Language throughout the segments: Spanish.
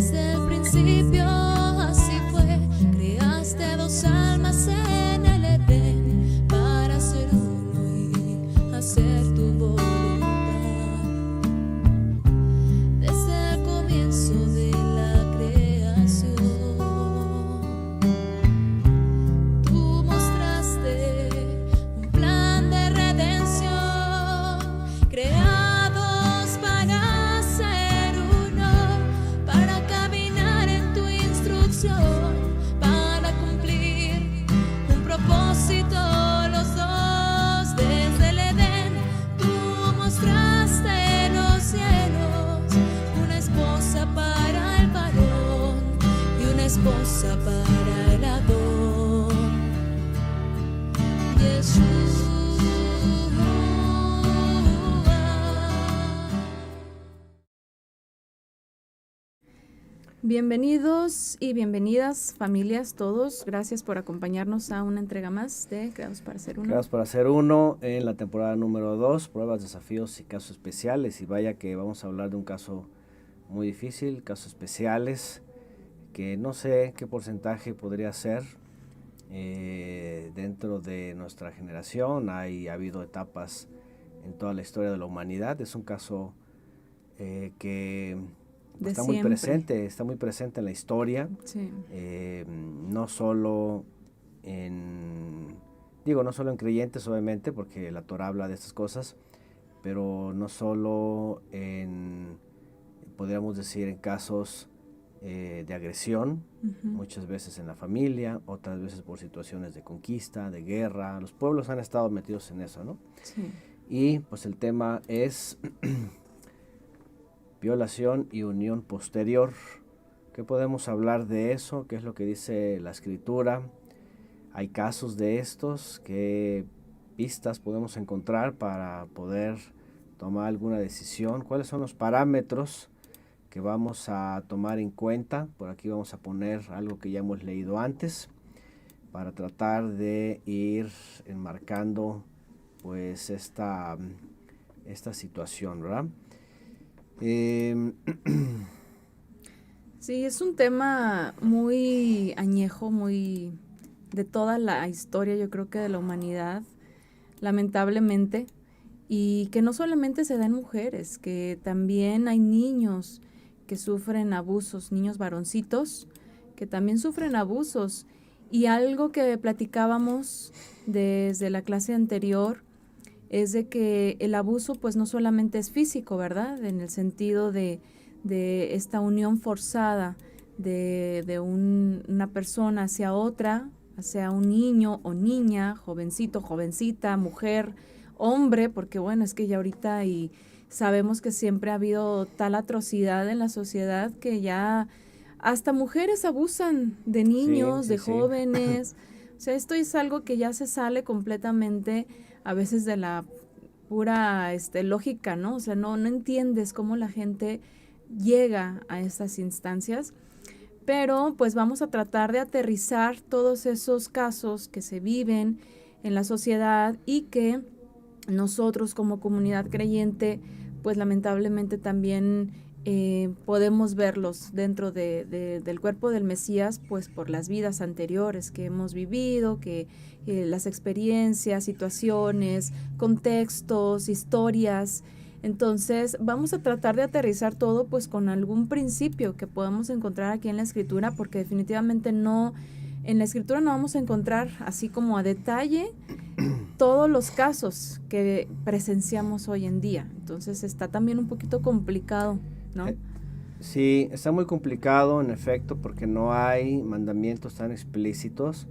Desde el principio así fue, creaste dos almas en el Edén para ser uno y hacer tu voluntad. Desde el comienzo de la creación, tú mostraste un plan de redención, creados para ser uno, para caminar en tu instrucción, para cumplir un propósito los dos. Desde el Edén tú mostraste en los cielos una esposa para el varón y una esposa para el Adón. Jesús. Bienvenidos y bienvenidas familias todos, gracias por acompañarnos a una entrega más de Creados para Ser Uno. Creados para Ser Uno en la temporada número 2, pruebas, desafíos y casos especiales. Y vaya que vamos a hablar de un caso muy difícil, casos especiales, que no sé qué porcentaje podría ser dentro de nuestra generación. Ha habido etapas en toda la historia de la humanidad. Es un caso que está muy presente en la historia. Sí. No solo no solo en creyentes, obviamente, porque la Torah habla de estas cosas, pero no solo podríamos decir, en casos de agresión, muchas veces en la familia, otras veces por situaciones de conquista, de guerra. Los pueblos han estado metidos en eso, ¿no? Sí. Y pues el tema es violación y unión posterior. ¿Qué podemos hablar de eso? ¿Qué es lo que dice la Escritura? ¿Hay casos de estos? ¿Qué pistas podemos encontrar para poder tomar alguna decisión? ¿Cuáles son los parámetros que vamos a tomar en cuenta? Por aquí vamos a poner algo que ya hemos leído antes para tratar de ir enmarcando pues esta situación, ¿verdad? Sí, es un tema muy añejo, muy de toda la historia, yo creo que de la humanidad, lamentablemente, y que no solamente se da en mujeres, que también hay niños que sufren abusos, niños varoncitos que también sufren abusos. Y algo que platicábamos desde la clase anterior es de que el abuso pues no solamente es físico, ¿verdad? En el sentido de esta unión forzada de una persona hacia otra, hacia un niño o niña, jovencito, jovencita, mujer, hombre, porque bueno, es que ya ahorita y sabemos que siempre ha habido tal atrocidad en la sociedad que ya hasta mujeres abusan de niños, Sí. de jóvenes. O sea, esto es algo que ya se sale completamente a veces de la pura lógica, ¿no? O sea, no entiendes cómo la gente llega a estas instancias, pero pues vamos a tratar de aterrizar todos esos casos que se viven en la sociedad y que nosotros como comunidad creyente, pues lamentablemente también podemos verlos dentro del cuerpo del Mesías, pues por las vidas anteriores que hemos vivido, que las experiencias, situaciones, contextos, historias. Entonces vamos a tratar de aterrizar todo pues con algún principio que podamos encontrar aquí en la Escritura, porque definitivamente no, en la Escritura no vamos a encontrar así como a detalle todos los casos que presenciamos hoy en día. Entonces está también un poquito complicado, ¿no? Sí, está muy complicado en efecto porque no hay mandamientos tan explícitos.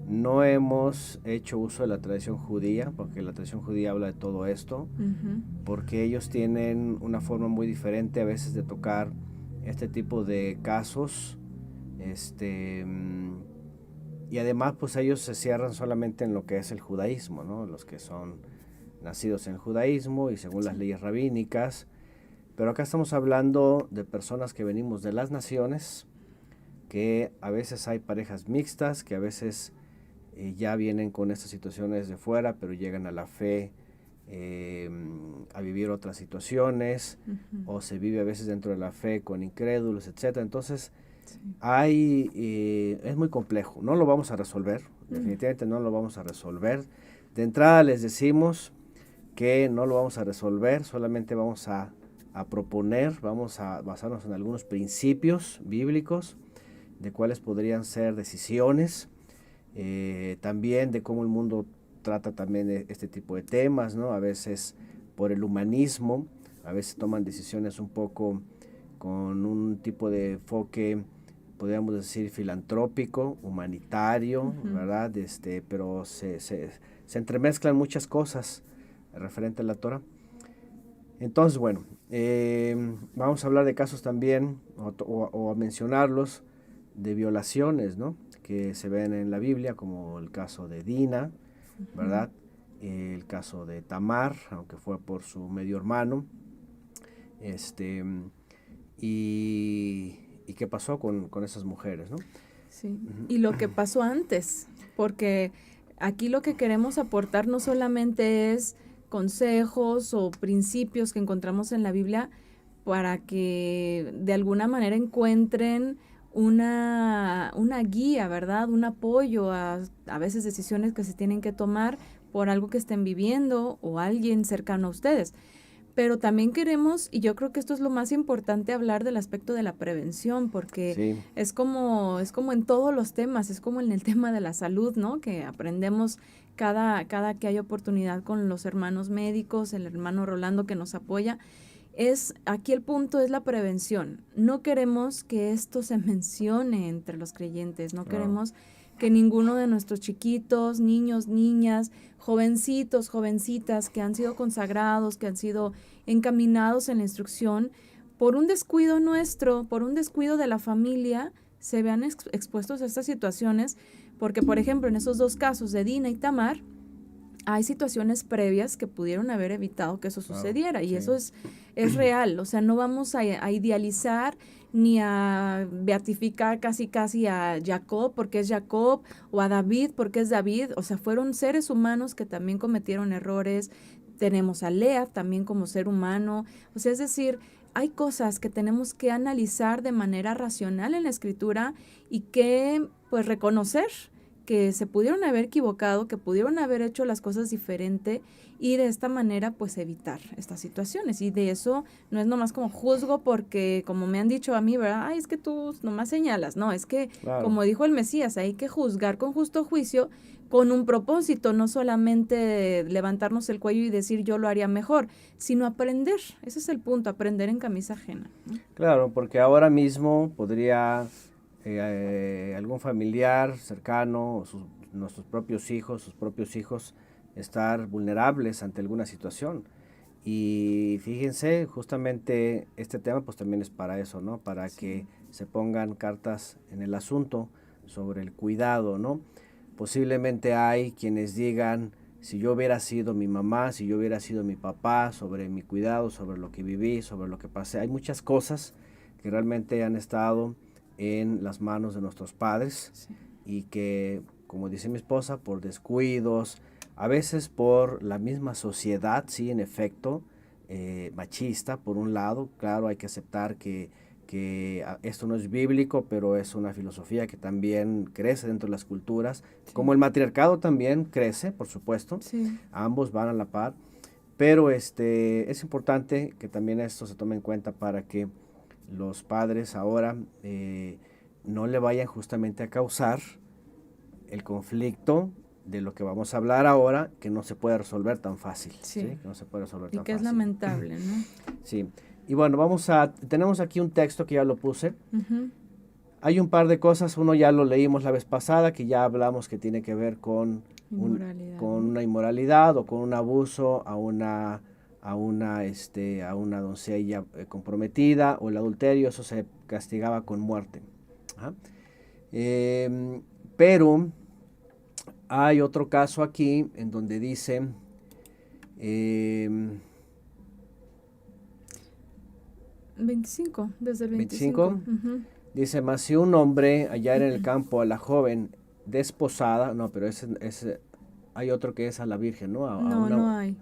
No hemos hecho uso de la tradición judía, porque la tradición judía habla de todo esto, porque ellos tienen una forma muy diferente a veces de tocar este tipo de casos, y además pues ellos se cierran solamente en lo que es el judaísmo, ¿no? Los que son nacidos en el judaísmo y según las leyes rabínicas. Pero acá estamos hablando de personas que venimos de las naciones, que a veces hay parejas mixtas, que a veces ya vienen con estas situaciones de fuera, pero llegan a la fe a vivir otras situaciones, Ujú. o se vive a veces dentro de la fe con incrédulos, etcétera. Entonces, Sí. es muy complejo, no lo vamos a resolver, Mm. definitivamente no lo vamos a resolver. De entrada les decimos que no lo vamos a resolver, solamente vamos a proponer, vamos a basarnos en algunos principios bíblicos de cuáles podrían ser decisiones, también de cómo el mundo trata también este tipo de temas, ¿no? A veces por el humanismo, a veces toman decisiones un poco con un tipo de enfoque, podríamos decir, filantrópico, humanitario, Ujú. ¿verdad? Pero se entremezclan muchas cosas referente a la Torah. Entonces, bueno, vamos a hablar de casos también, o a mencionarlos, de violaciones, ¿no? Que se ven en la Biblia, como el caso de Dina, ¿verdad? El caso de Tamar, aunque fue por su medio hermano. Este, y qué pasó con esas mujeres, ¿no? Sí, Ujú. y lo que pasó antes, porque aquí lo que queremos aportar no solamente es consejos o principios que encontramos en la Biblia para que de alguna manera encuentren una guía, ¿verdad? Un apoyo a veces decisiones que se tienen que tomar por algo que estén viviendo o alguien cercano a ustedes. Pero también queremos, y yo creo que esto es lo más importante, hablar del aspecto de la prevención, porque Sí, es como en todos los temas, es como en el tema de la salud, ¿no? Que aprendemos cada que hay oportunidad con los hermanos médicos, el hermano Rolando que nos apoya. Aquí el punto es la prevención. No queremos que esto se mencione entre los creyentes, no claro. queremos que ninguno de nuestros chiquitos, niños, niñas, jovencitos, jovencitas que han sido consagrados, que han sido encaminados en la instrucción, por un descuido nuestro, por un descuido de la familia, se vean expuestos a estas situaciones, porque por ejemplo en esos dos casos de Dina y Tamar, hay situaciones previas que pudieron haber evitado que eso Claro, sucediera y sí. eso es real, o sea, no vamos a idealizar ni a beatificar casi a Jacob porque es Jacob o a David porque es David, o sea, fueron seres humanos que también cometieron errores, tenemos a Lea también como ser humano, o sea, es decir, hay cosas que tenemos que analizar de manera racional en la escritura y que pues reconocer que se pudieron haber equivocado, que pudieron haber hecho las cosas diferente y de esta manera pues evitar estas situaciones. Y de eso no es nomás como juzgo porque como me han dicho a mí, ¿verdad? Ay, es que tú nomás señalas. No, es que Claro. como dijo el Mesías, hay que juzgar con justo juicio con un propósito, no solamente levantarnos el cuello y decir yo lo haría mejor, sino aprender. Ese es el punto, aprender en camisa ajena, ¿no? Claro, porque ahora mismo podría algún familiar cercano, o nuestros propios hijos, sus propios hijos, estar vulnerables ante alguna situación. Y fíjense, justamente este tema pues también es para eso, ¿no? Para Sí. que se pongan cartas en el asunto sobre el cuidado, ¿no? Posiblemente hay quienes digan, si yo hubiera sido mi mamá, si yo hubiera sido mi papá, sobre mi cuidado, sobre lo que viví, sobre lo que pasé. Hay muchas cosas que realmente han estado en las manos de nuestros padres Sí. y que, como dice mi esposa, por descuidos, a veces por la misma sociedad, sí, en efecto, machista, por un lado, claro, hay que aceptar que esto no es bíblico, pero es una filosofía que también crece dentro de las culturas, Sí. como el matriarcado también crece, por supuesto, Sí. ambos van a la par, pero es importante que también esto se tome en cuenta para que los padres ahora no le vayan justamente a causar el conflicto de lo que vamos a hablar ahora, que no se puede resolver tan fácil. Sí. ¿Sí? Que no se puede resolver Y tan que es fácil. lamentable, ¿no? Sí. Y bueno, tenemos aquí un texto que ya lo puse. Ujú. Hay un par de cosas, uno ya lo leímos la vez pasada, que ya hablamos que tiene que ver con, Inmoralidad, con ¿no? una inmoralidad o con un abuso a una doncella comprometida, o el adulterio, eso se castigaba con muerte. Ajá. Pero hay otro caso aquí en donde dice, 25, desde el 25, 25. Ujú. dice, mas si un hombre hallar en el campo a la joven desposada, no, pero hay otro que es a la virgen, ¿no? No, no hay.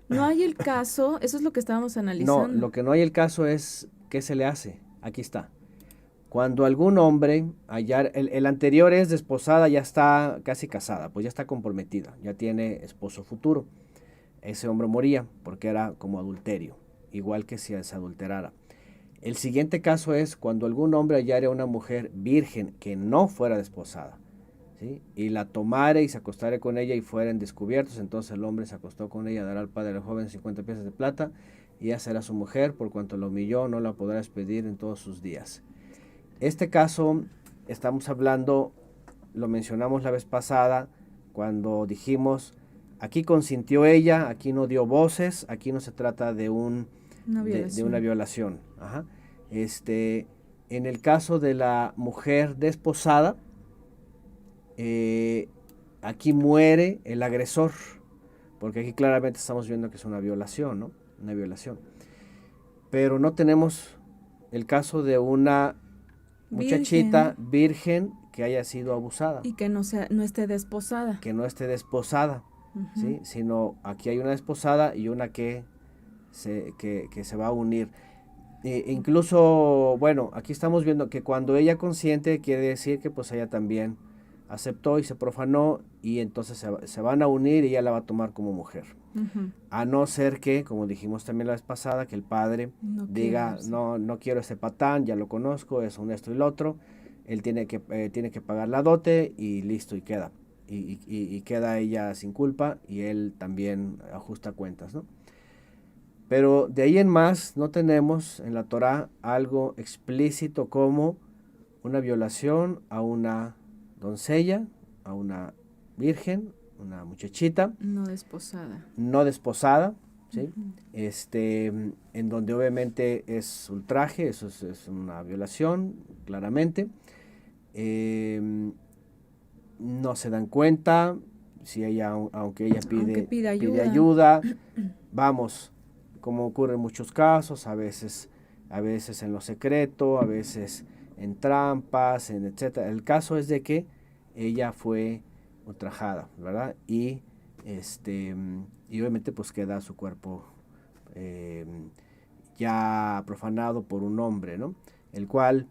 No hay el caso, eso es lo que estábamos No, analizando. lo que no hay el caso es qué se le hace. Aquí está. Cuando algún hombre, el anterior es desposada, ya está casi casada, pues ya está comprometida, ya tiene esposo futuro. Ese hombre moría porque era como adulterio, igual que si se adulterara. El siguiente caso es cuando algún hombre hallare a una mujer virgen que no fuera desposada, ¿sí? Y la tomare y se acostare con ella y fueren descubiertos, entonces el hombre se acostó con ella, dará al padre del joven 50 piezas de plata y ella será su mujer, por cuanto la humilló, no la podrá despedir en todos sus días. Este caso estamos hablando, lo mencionamos la vez pasada, cuando dijimos, aquí consintió ella, aquí no dio voces, aquí no se trata de una violación. Ajá. En el caso de la mujer desposada, aquí muere el agresor, porque aquí claramente estamos viendo que es una violación, ¿no? Una violación. Pero no tenemos el caso de una muchachita virgen que haya sido abusada. Y que no esté desposada. Que no esté desposada, ¿sí? Sino aquí hay una desposada y una que se va a unir. Incluso, bueno, aquí estamos viendo que cuando ella consiente quiere decir que pues ella también aceptó y se profanó y entonces se van a unir y ella la va a tomar como mujer. A no ser que, como dijimos también la vez pasada, que el padre diga, no quiero ese patán, ya lo conozco, es un esto y lo otro, él tiene que pagar la dote y listo, y queda. Y queda ella sin culpa y él también ajusta cuentas, ¿no? Pero de ahí en más no tenemos en la Torá algo explícito como una violación a una doncella, a una virgen, una muchachita. No desposada. No desposada, ¿sí? En donde obviamente es ultraje, eso es una violación, claramente. No se dan cuenta, si ella, aunque ella pide ayuda, vamos, como ocurre en muchos casos, a veces en lo secreto, a veces en trampas, etcétera. El caso es de que ella fue ultrajada, ¿verdad? Y obviamente pues queda su cuerpo ya profanado por un hombre, ¿no? El cual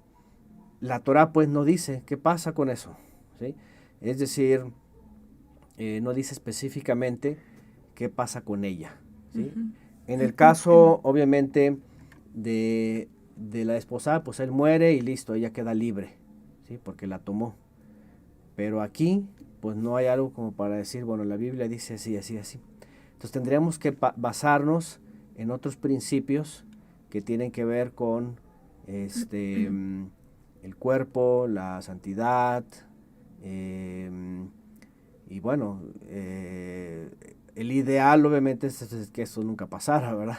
la Torá pues no dice qué pasa con eso, ¿sí? Es decir, no dice específicamente qué pasa con ella, ¿sí? En el caso, obviamente, de la esposa, pues él muere y listo, ella queda libre, ¿sí? Porque la tomó. Pero aquí, pues no hay algo como para decir, bueno, la Biblia dice así, así, así. Entonces tendríamos que basarnos en otros principios que tienen que ver con el cuerpo, la santidad, y bueno, el ideal obviamente es que eso nunca pasara, ¿verdad?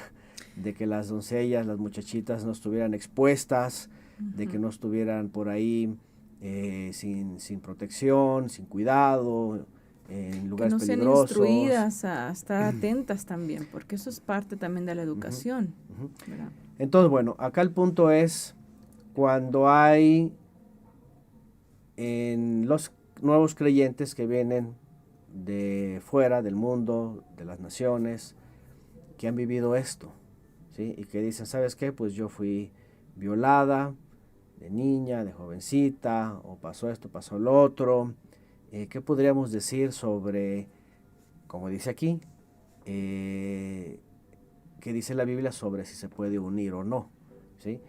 De que las doncellas, las muchachitas no estuvieran expuestas, de que no estuvieran por ahí sin protección, sin cuidado, en lugares peligrosos. Que no sean instruidas a estar atentas también, porque eso es parte también de la educación. ¿Verdad? Entonces, bueno, acá el punto es cuando hay en los nuevos creyentes que vienen de fuera del mundo, de las naciones, que han vivido esto, ¿sí? Y que dicen, ¿sabes qué? Pues yo fui violada de niña, de jovencita, o pasó esto, pasó lo otro. ¿Qué podríamos decir sobre, como dice aquí, qué dice la Biblia sobre si se puede unir o no, ¿sí?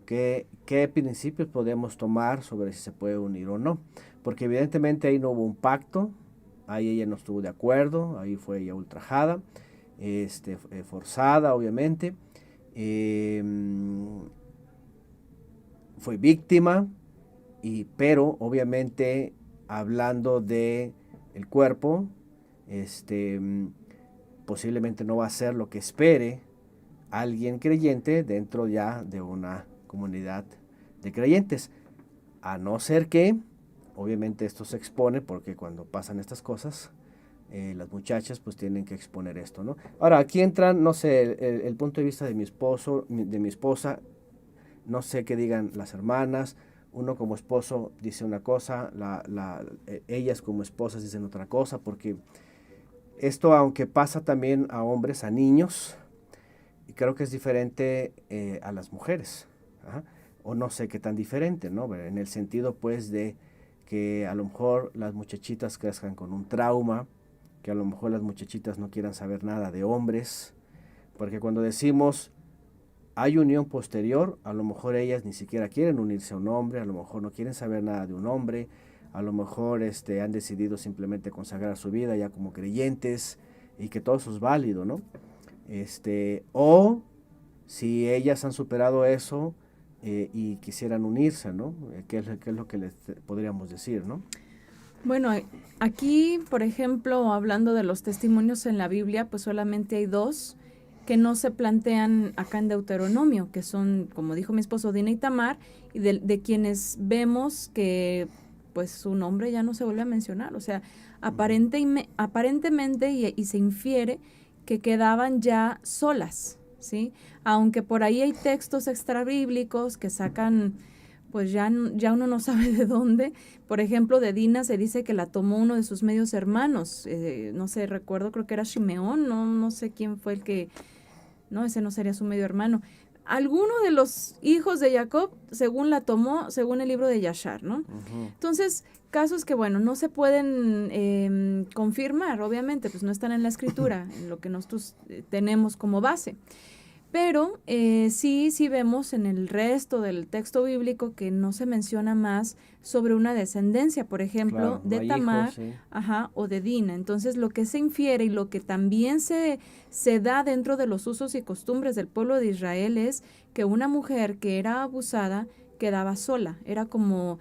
¿Qué principios podemos tomar sobre si se puede unir o no? Porque evidentemente ahí no hubo un pacto, ahí ella no estuvo de acuerdo, ahí fue ella ultrajada, forzada obviamente, fue víctima, pero obviamente hablando de el cuerpo, posiblemente no va a ser lo que espere alguien creyente dentro ya de una comunidad de creyentes, a no ser que obviamente esto se expone, porque cuando pasan estas cosas las muchachas pues tienen que exponer esto, ¿no? Ahora aquí entran, no sé, el punto de vista de mi esposo, de mi esposa, no sé qué digan las hermanas. Uno como esposo dice una cosa, ellas como esposas dicen otra cosa, porque Esto, aunque pasa también a hombres, a niños, y creo que es diferente a las mujeres, ¿ah? O no sé qué tan diferente, ¿no? En el sentido, pues, de que a lo mejor las muchachitas crezcan con un trauma, que a lo mejor las muchachitas no quieran saber nada de hombres, porque cuando decimos hay unión posterior, a lo mejor ellas ni siquiera quieren unirse a un hombre, a lo mejor no quieren saber nada de un hombre, a lo mejor han decidido simplemente consagrar su vida ya como creyentes y que todo eso es válido, ¿no? O si ellas han superado eso y quisieran unirse, ¿no? ¿Qué es lo que les podríamos decir, ¿no? Bueno, aquí, por ejemplo, hablando de los testimonios en la Biblia, pues solamente hay 2 que no se plantean acá en Deuteronomio, que son, como dijo mi esposo, Dina y Tamar, y de quienes vemos que pues su nombre ya no se vuelve a mencionar. O sea, aparentemente y se infiere que quedaban ya solas, ¿sí? Aunque por ahí hay textos extrabíblicos que sacan, pues ya uno no sabe de dónde. Por ejemplo, de Dina se dice que la tomó uno de sus medios hermanos, no sé, recuerdo, creo que era Shimeón, no sé quién fue el que, no, ese no sería su medio hermano. Alguno de los hijos de Jacob, según la tomó, según el libro de Yashar, ¿no? Uh-huh. Entonces, casos que, bueno, no se pueden confirmar, obviamente, pues no están en la escritura, en lo que nosotros tenemos como base. Pero sí vemos en el resto del texto bíblico que no se menciona más sobre una descendencia, por ejemplo, Claro, de Tamar, hijos, sí. o de Dina. Entonces, lo que se infiere y lo que también se da dentro de los usos y costumbres del pueblo de Israel es que una mujer que era abusada quedaba sola. Era como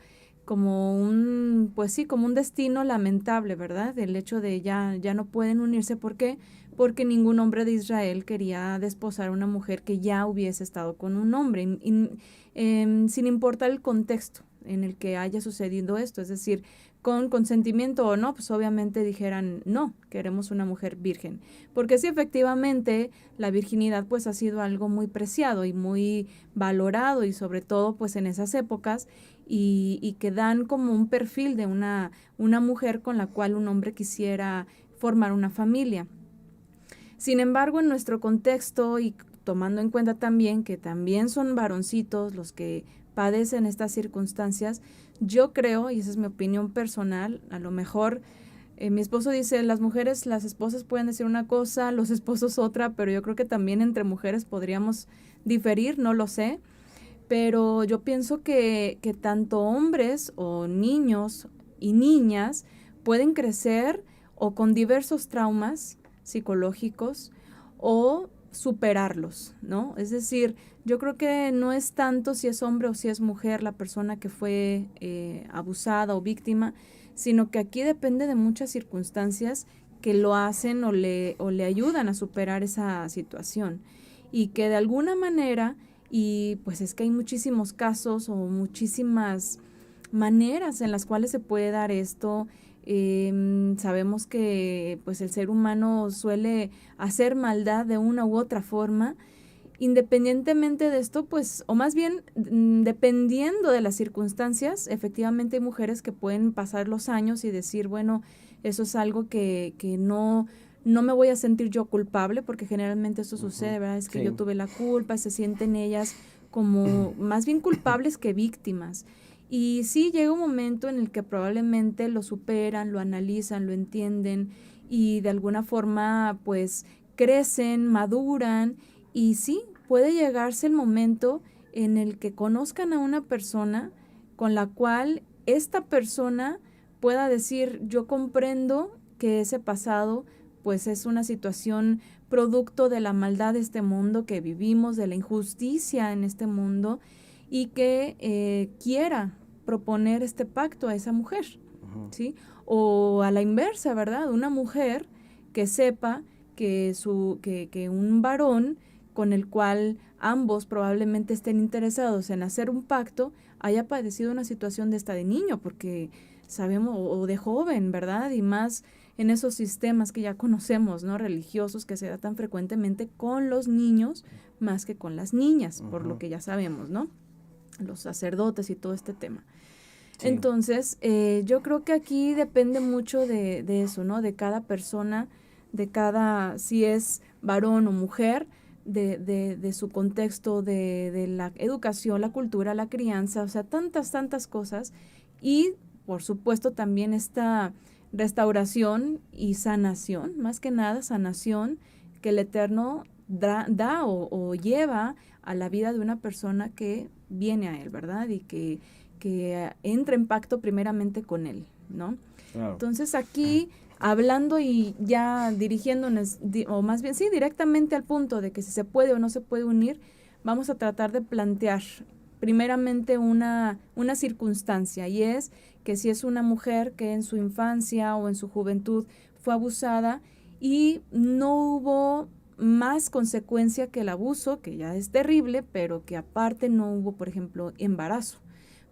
un, pues sí, como un destino lamentable, ¿verdad? El hecho de ya no pueden unirse. ¿Por qué? Porque ningún hombre de Israel quería desposar a una mujer que ya hubiese estado con un hombre, sin importar el contexto en el que haya sucedido esto, es decir, con consentimiento o no, pues obviamente dijeran, no, queremos una mujer virgen, porque sí, efectivamente, la virginidad pues ha sido algo muy preciado y muy valorado, y sobre todo pues en esas épocas, y que dan como un perfil de una mujer con la cual un hombre quisiera formar una familia. Sin embargo, en nuestro contexto, y tomando en cuenta también que también son varoncitos los que padecen estas circunstancias, yo creo, y esa es mi opinión personal, a lo mejor mi esposo dice, las esposas pueden decir una cosa, los esposos otra, pero yo creo que también entre mujeres podríamos diferir, no lo sé, pero yo pienso que tanto hombres o niños y niñas pueden crecer o con diversos traumas psicológicos o superarlos, ¿no? Es decir, yo creo que no es tanto si es hombre o si es mujer la persona que fue abusada o víctima, sino que aquí depende de muchas circunstancias que lo hacen o le ayudan a superar esa situación, y que de alguna manera, y pues es que hay muchísimos casos o muchísimas maneras en las cuales se puede dar esto. Sabemos que pues el ser humano suele hacer maldad de una u otra forma. Independientemente de esto, pues, o más bien dependiendo de las circunstancias, efectivamente hay mujeres que pueden pasar los años y decir, bueno, eso es algo que no me voy a sentir yo culpable, porque generalmente eso sucede, ¿verdad? Es que Sí. yo tuve la culpa, se sienten ellas como más bien culpables que víctimas. Y sí, llega un momento en el que probablemente lo superan, lo analizan, lo entienden, y de alguna forma pues crecen, maduran, y sí, puede llegarse el momento en el que conozcan a una persona con la cual esta persona pueda decir, yo comprendo que ese pasado pues es una situación producto de la maldad de este mundo que vivimos, de la injusticia en este mundo, y que quiera proponer este pacto a esa mujer, Uh-huh. ¿sí? O a la inversa, ¿verdad? Una mujer que sepa que un varón con el cual ambos probablemente estén interesados en hacer un pacto haya padecido una situación de esta de niño, porque sabemos, o de joven, ¿verdad? Y más en esos sistemas que ya conocemos, ¿no? Religiosos, que se da tan frecuentemente con los niños más que con las niñas, por lo que ya sabemos, ¿no? Los sacerdotes y todo este tema. Sí. Entonces, yo creo que aquí depende mucho de eso, ¿no? De cada persona, si es varón o mujer, de su contexto, de la educación, la cultura, la crianza, o sea, tantas cosas. Y, por supuesto, también esta restauración y sanación, más que nada sanación, que el Eterno da o lleva a la vida de una persona que viene a Él, ¿verdad? Y que entra en pacto primeramente con Él, ¿no? Claro. Entonces aquí, hablando y ya dirigiéndonos, o más bien sí, directamente al punto de que si se puede o no se puede unir, vamos a tratar de plantear primeramente una circunstancia, y es que si es una mujer que en su infancia o en su juventud fue abusada y no hubo más consecuencia que el abuso, que ya es terrible, pero que aparte no hubo, por ejemplo, embarazo.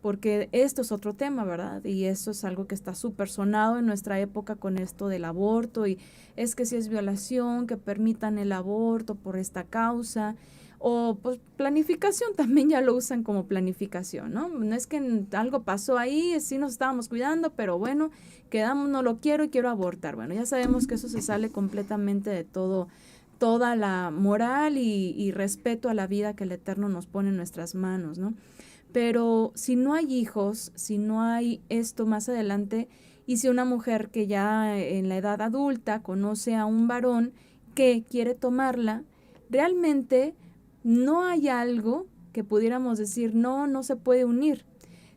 Porque esto es otro tema, ¿verdad? Y eso es algo que está súper sonado en nuestra época con esto del aborto, y es que si es violación, que permitan el aborto por esta causa, o pues planificación, también ya lo usan como planificación, ¿no? No es que algo pasó ahí, sí nos estábamos cuidando, pero bueno, quedamos, no lo quiero y quiero abortar. Bueno, ya sabemos que eso se sale completamente de toda la moral y respeto a la vida que el Eterno nos pone en nuestras manos, ¿no? Pero si no hay hijos, si no hay esto más adelante, y si una mujer que ya en la edad adulta conoce a un varón que quiere tomarla, realmente no hay algo que pudiéramos decir, no se puede unir,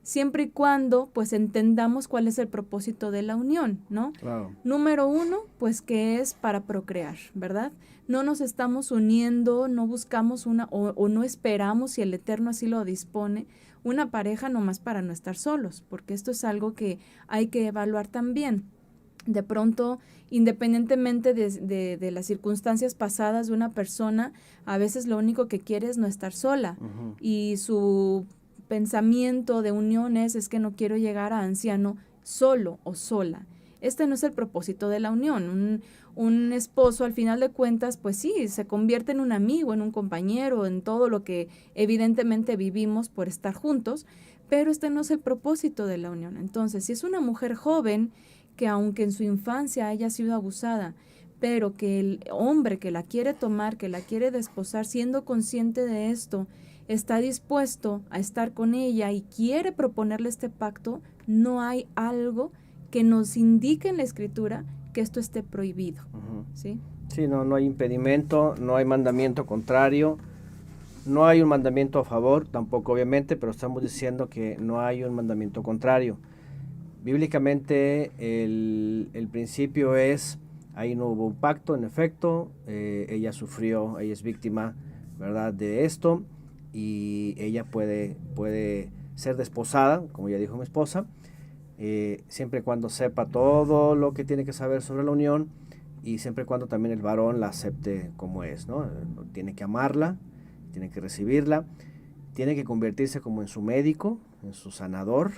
siempre y cuando pues entendamos cuál es el propósito de la unión, ¿no? Claro. Número 1, pues que es para procrear, ¿verdad? No nos estamos uniendo, no buscamos o no esperamos, si el Eterno así lo dispone, una pareja nomás para no estar solos, porque esto es algo que hay que evaluar también. De pronto, independientemente de las circunstancias pasadas de una persona, a veces lo único que quiere es no estar sola, y su pensamiento de uniones es que no quiero llegar a anciano solo o sola. Este no es el propósito de la unión. Un esposo, al final de cuentas, pues sí, se convierte en un amigo, en un compañero, en todo lo que evidentemente vivimos por estar juntos, pero este no es el propósito de la unión. Entonces, si es una mujer joven que aunque en su infancia haya sido abusada, pero que el hombre que la quiere tomar, que la quiere desposar, siendo consciente de esto, está dispuesto a estar con ella y quiere proponerle este pacto, no hay algo que nos indique en la Escritura que esto esté prohibido, ¿sí? Sí, no hay impedimento, no hay mandamiento contrario, no hay un mandamiento a favor, tampoco obviamente, pero estamos diciendo que no hay un mandamiento contrario. Bíblicamente el principio es, ahí no hubo un pacto, en efecto, ella sufrió, ella es víctima, ¿verdad?, de esto, y ella puede ser desposada, como ya dijo mi esposa, siempre y cuando sepa todo lo que tiene que saber sobre la unión, y siempre y cuando también el varón la acepte como es, ¿no? Tiene que amarla, tiene que recibirla, tiene que convertirse como en su médico, en su sanador,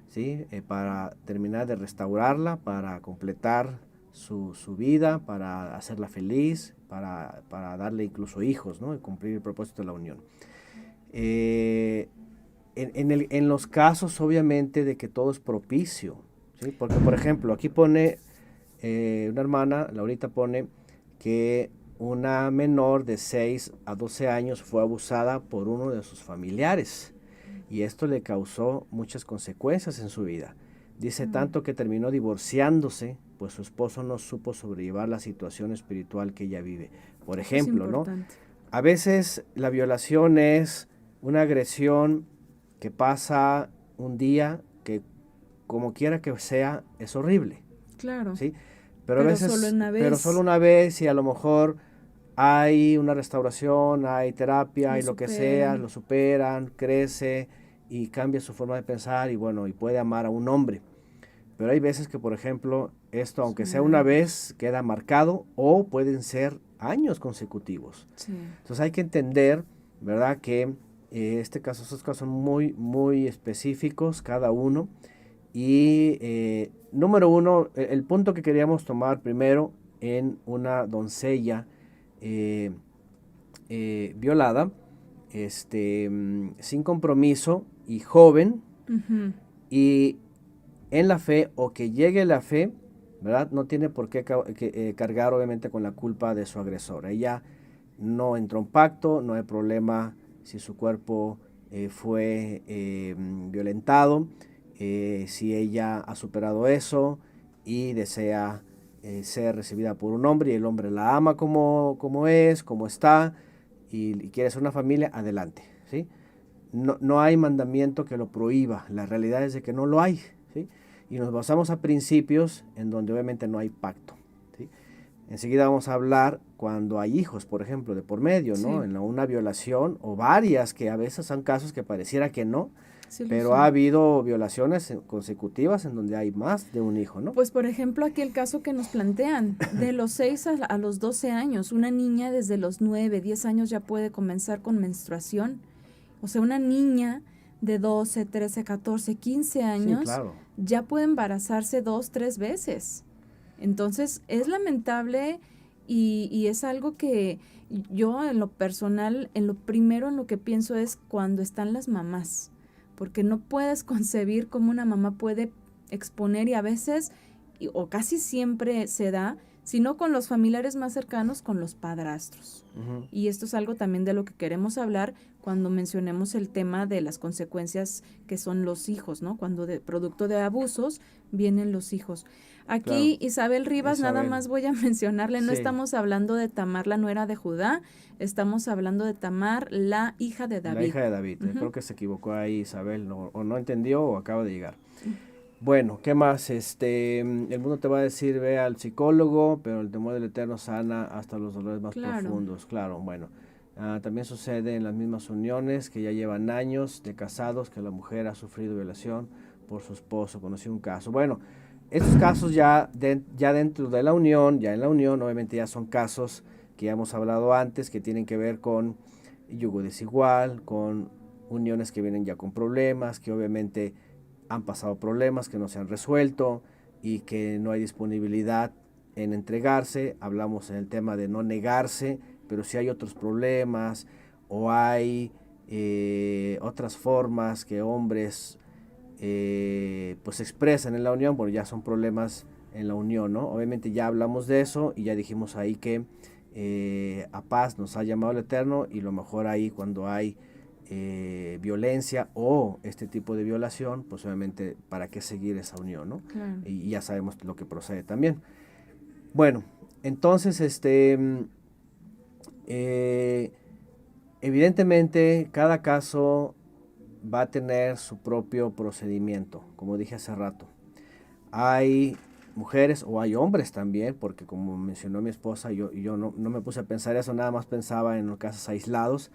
¿sí? Para terminar de restaurarla, para completar su vida, para hacerla feliz, para darle incluso hijos, ¿no? Y cumplir el propósito de la unión. En los casos, obviamente, de que todo es propicio, ¿sí? Porque, por ejemplo, aquí pone una hermana, Laurita, pone que una menor de 6 a 12 años fue abusada por uno de sus familiares, y esto le causó muchas consecuencias en su vida. Dice tanto que terminó divorciándose, pues su esposo no supo sobrellevar la situación espiritual que ella vive. Por ejemplo, ¿no? A veces la violación es una agresión que pasa un día, que como quiera que sea, es horrible. Claro. ¿Sí? Pero a veces, solo una vez. Pero solo una vez, y a lo mejor hay una restauración, hay terapia, hay lo que sea, lo superan, crece y cambia su forma de pensar, y bueno, y puede amar a un hombre. Pero hay veces que, por ejemplo, esto, aunque sea una vez, queda marcado, o pueden ser años consecutivos. Sí. Entonces hay que entender, ¿verdad?, que estos casos son muy, muy específicos cada uno. Y número uno, el punto que queríamos tomar primero en una doncella violada, sin compromiso y joven, y en la fe, o que llegue la fe, ¿verdad? No tiene por qué cargar obviamente con la culpa de su agresor. Ella no entró en pacto, no hay problema si su cuerpo fue violentado, si ella ha superado eso y desea ser recibida por un hombre y el hombre la ama como es, como está y quiere ser una familia, adelante, ¿sí? No hay mandamiento que lo prohíba, la realidad es de que no lo hay, ¿sí? Y nos basamos a principios en donde obviamente no hay pacto, ¿sí? Enseguida vamos a hablar cuando hay hijos, por ejemplo, de por medio, ¿no? Sí. En una violación o varias, que a veces son casos que pareciera que no, Sí lo pero ha son. habido violaciones consecutivas en donde hay más de un hijo, ¿no? Pues por ejemplo aquí el caso que nos plantean, de los 6 a los 12 años, una niña desde los 9, 10 años ya puede comenzar con menstruación. O sea, una niña de 12, 13, 14, 15 Sí, años claro. ya puede embarazarse 2, 3 veces. Entonces es lamentable y es algo que yo en lo personal, en lo primero en lo que pienso es cuando están las mamás, porque no puedes concebir cómo una mamá puede exponer y a veces, o casi siempre se da, si no con los familiares más cercanos, con los padrastros. Ujú. Y esto es algo también de lo que queremos hablar cuando mencionemos el tema de las consecuencias que son los hijos, ¿no? Cuando de producto de abusos vienen los hijos. Aquí Claro. Isabel Rivas, nada Isabel. más voy a mencionarle, no Sí. estamos hablando de Tamar, la nuera de Judá, estamos hablando de Tamar, la hija de David. La hija de David. Ujú. Creo que se equivocó ahí Isabel, o no entendió o acaba de llegar. Bueno, ¿qué más? El mundo te va a decir, ve al psicólogo, pero el temor del Eterno sana hasta los dolores más Claro. profundos. Claro, bueno. También sucede en las mismas uniones que ya llevan años de casados, que la mujer ha sufrido violación por su esposo. Conocí un caso. Bueno, estos casos ya dentro de la unión, ya en la unión, obviamente ya son casos que ya hemos hablado antes, que tienen que ver con yugo desigual, con uniones que vienen ya con problemas, que obviamente han pasado problemas que no se han resuelto y que no hay disponibilidad en entregarse. Hablamos en el tema de no negarse, pero si hay otros problemas o hay otras formas que hombres pues expresan en la unión, bueno, ya son problemas en la unión, ¿no? Obviamente ya hablamos de eso y ya dijimos ahí que a paz nos ha llamado el Eterno y lo mejor ahí cuando hay violencia o este tipo de violación, pues obviamente para qué seguir esa unión, ¿no? Claro. Y ya sabemos lo que procede también. Bueno, entonces, evidentemente cada caso va a tener su propio procedimiento, como dije hace rato. Hay mujeres o hay hombres también, porque como mencionó mi esposa, yo no me puse a pensar eso, nada más pensaba en los casos aislados,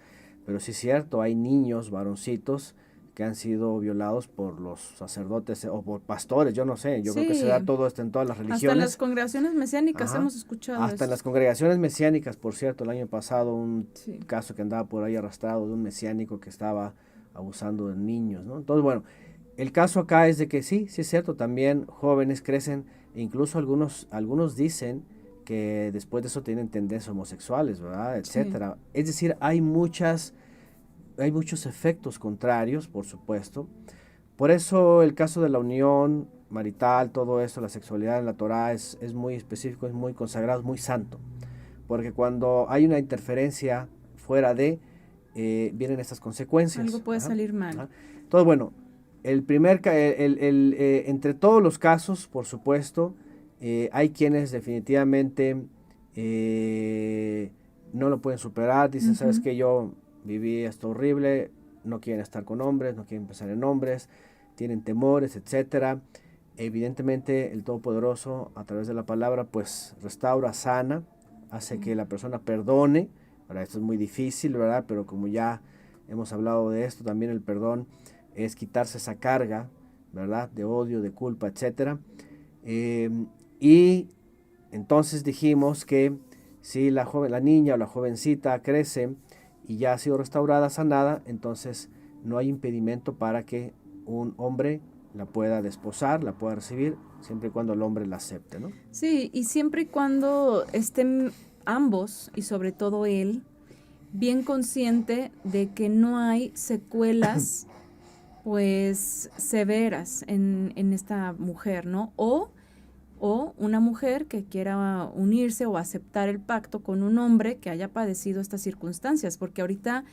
pero sí es cierto, hay niños, varoncitos, que han sido violados por los sacerdotes o por pastores, yo no sé, yo creo que se da Sí. todo esto en todas las Hasta en las religiones. congregaciones mesiánicas Ajá. hemos escuchado Hasta en eso. las congregaciones mesiánicas, por cierto, el año pasado un Sí. caso que andaba por ahí arrastrado de un mesiánico que estaba abusando de niños, ¿no? Entonces, bueno, el caso acá es de que sí es cierto, también jóvenes crecen e incluso algunos dicen que después de eso tienen tendencias homosexuales, ¿verdad? Etcétera. Es decir, hay muchos efectos contrarios, por supuesto. Por eso el caso de la unión marital, todo esto, la sexualidad en la Torah es muy específico, es muy consagrado, es muy santo. Porque cuando hay una interferencia fuera de, vienen estas consecuencias. Algo puede salir mal. Ajá. Entonces, bueno, entre todos los casos, por supuesto, hay quienes definitivamente no lo pueden superar, dicen, ¿sabes qué? Yo viví esto horrible, no quieren estar con hombres, no quieren pensar en hombres, tienen temores, etcétera. Evidentemente el Todopoderoso a través de la palabra pues restaura, sana, hace que la persona perdone. Ahora esto es muy difícil, ¿verdad? Pero como ya hemos hablado de esto, también el perdón es quitarse esa carga, ¿verdad? De odio, de culpa, etcétera. Y entonces dijimos que si la niña o la jovencita crece y ya ha sido restaurada, sanada, entonces no hay impedimento para que un hombre la pueda desposar, la pueda recibir, siempre y cuando el hombre la acepte, ¿no? Sí, y siempre y cuando estén ambos, y sobre todo él, bien consciente de que no hay secuelas pues severas en esta mujer, ¿no? O o una mujer que quiera unirse o aceptar el pacto con un hombre que haya padecido estas circunstancias, porque ahorita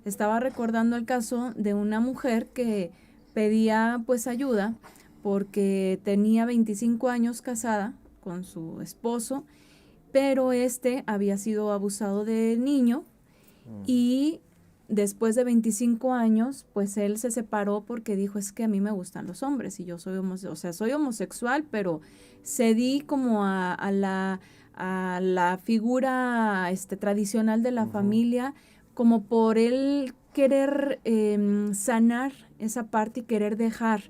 estaba recordando el caso de una mujer que pedía pues ayuda porque tenía 25 años casada con su esposo, pero este había sido abusado de niño y después de 25 años, pues él se separó porque dijo, es que a mí me gustan los hombres y yo soy soy homosexual, pero cedí como a la figura tradicional de la familia, como por él querer sanar esa parte y querer dejar.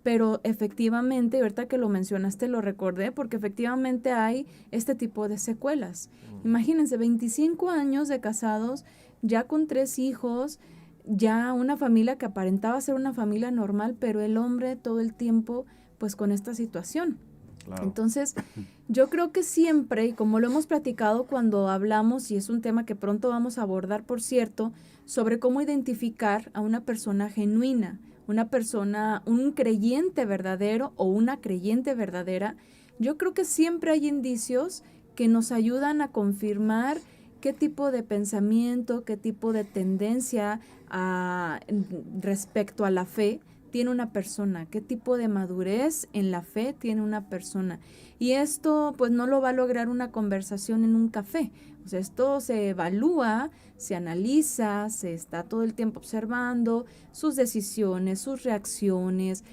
Pero efectivamente, ahorita que lo mencionaste lo recordé, porque efectivamente hay este tipo de secuelas. Imagínense, 25 años de casados, ya con 3 hijos, ya una familia que aparentaba ser una familia normal, pero el hombre todo el tiempo pues con esta situación. Claro. Entonces, yo creo que siempre, y como lo hemos platicado cuando hablamos, y es un tema que pronto vamos a abordar, por cierto, sobre cómo identificar a una persona genuina, una persona, un creyente verdadero o una creyente verdadera, yo creo que siempre hay indicios que nos ayudan a confirmar qué tipo de pensamiento, qué tipo de tendencia respecto a la fe tiene una persona, qué tipo de madurez en la fe tiene una persona. Y esto pues no lo va a lograr una conversación en un café. O sea, esto se evalúa, se analiza, se está todo el tiempo observando sus decisiones, sus reacciones.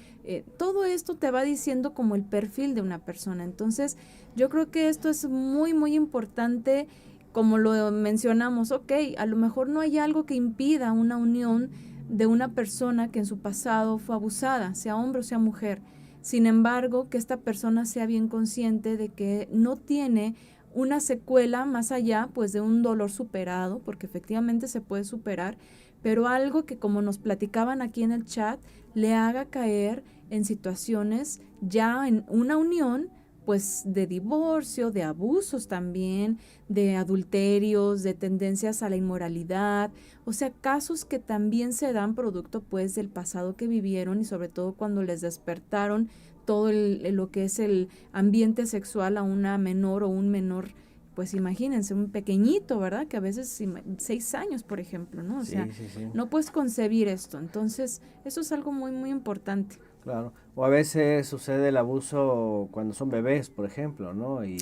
Todo esto te va diciendo como el perfil de una persona. Entonces, yo creo que esto es muy, muy importante. Como lo mencionamos, ok, a lo mejor no hay algo que impida una unión de una persona que en su pasado fue abusada, sea hombre o sea mujer. Sin embargo, que esta persona sea bien consciente de que no tiene una secuela más allá pues de un dolor superado, porque efectivamente se puede superar, pero algo que, como nos platicaban aquí en el chat, le haga caer en situaciones ya en una unión pues de divorcio, de abusos también, de adulterios, de tendencias a la inmoralidad, o sea, casos que también se dan producto pues del pasado que vivieron y sobre todo cuando les despertaron todo lo que es el ambiente sexual a una menor o un menor, pues imagínense, un pequeñito, ¿verdad? Que a veces 6 años, por ejemplo, ¿no? O sea, no puedes concebir esto, entonces eso es algo muy, muy importante. Claro, o a veces sucede el abuso cuando son bebés, por ejemplo, ¿no? Y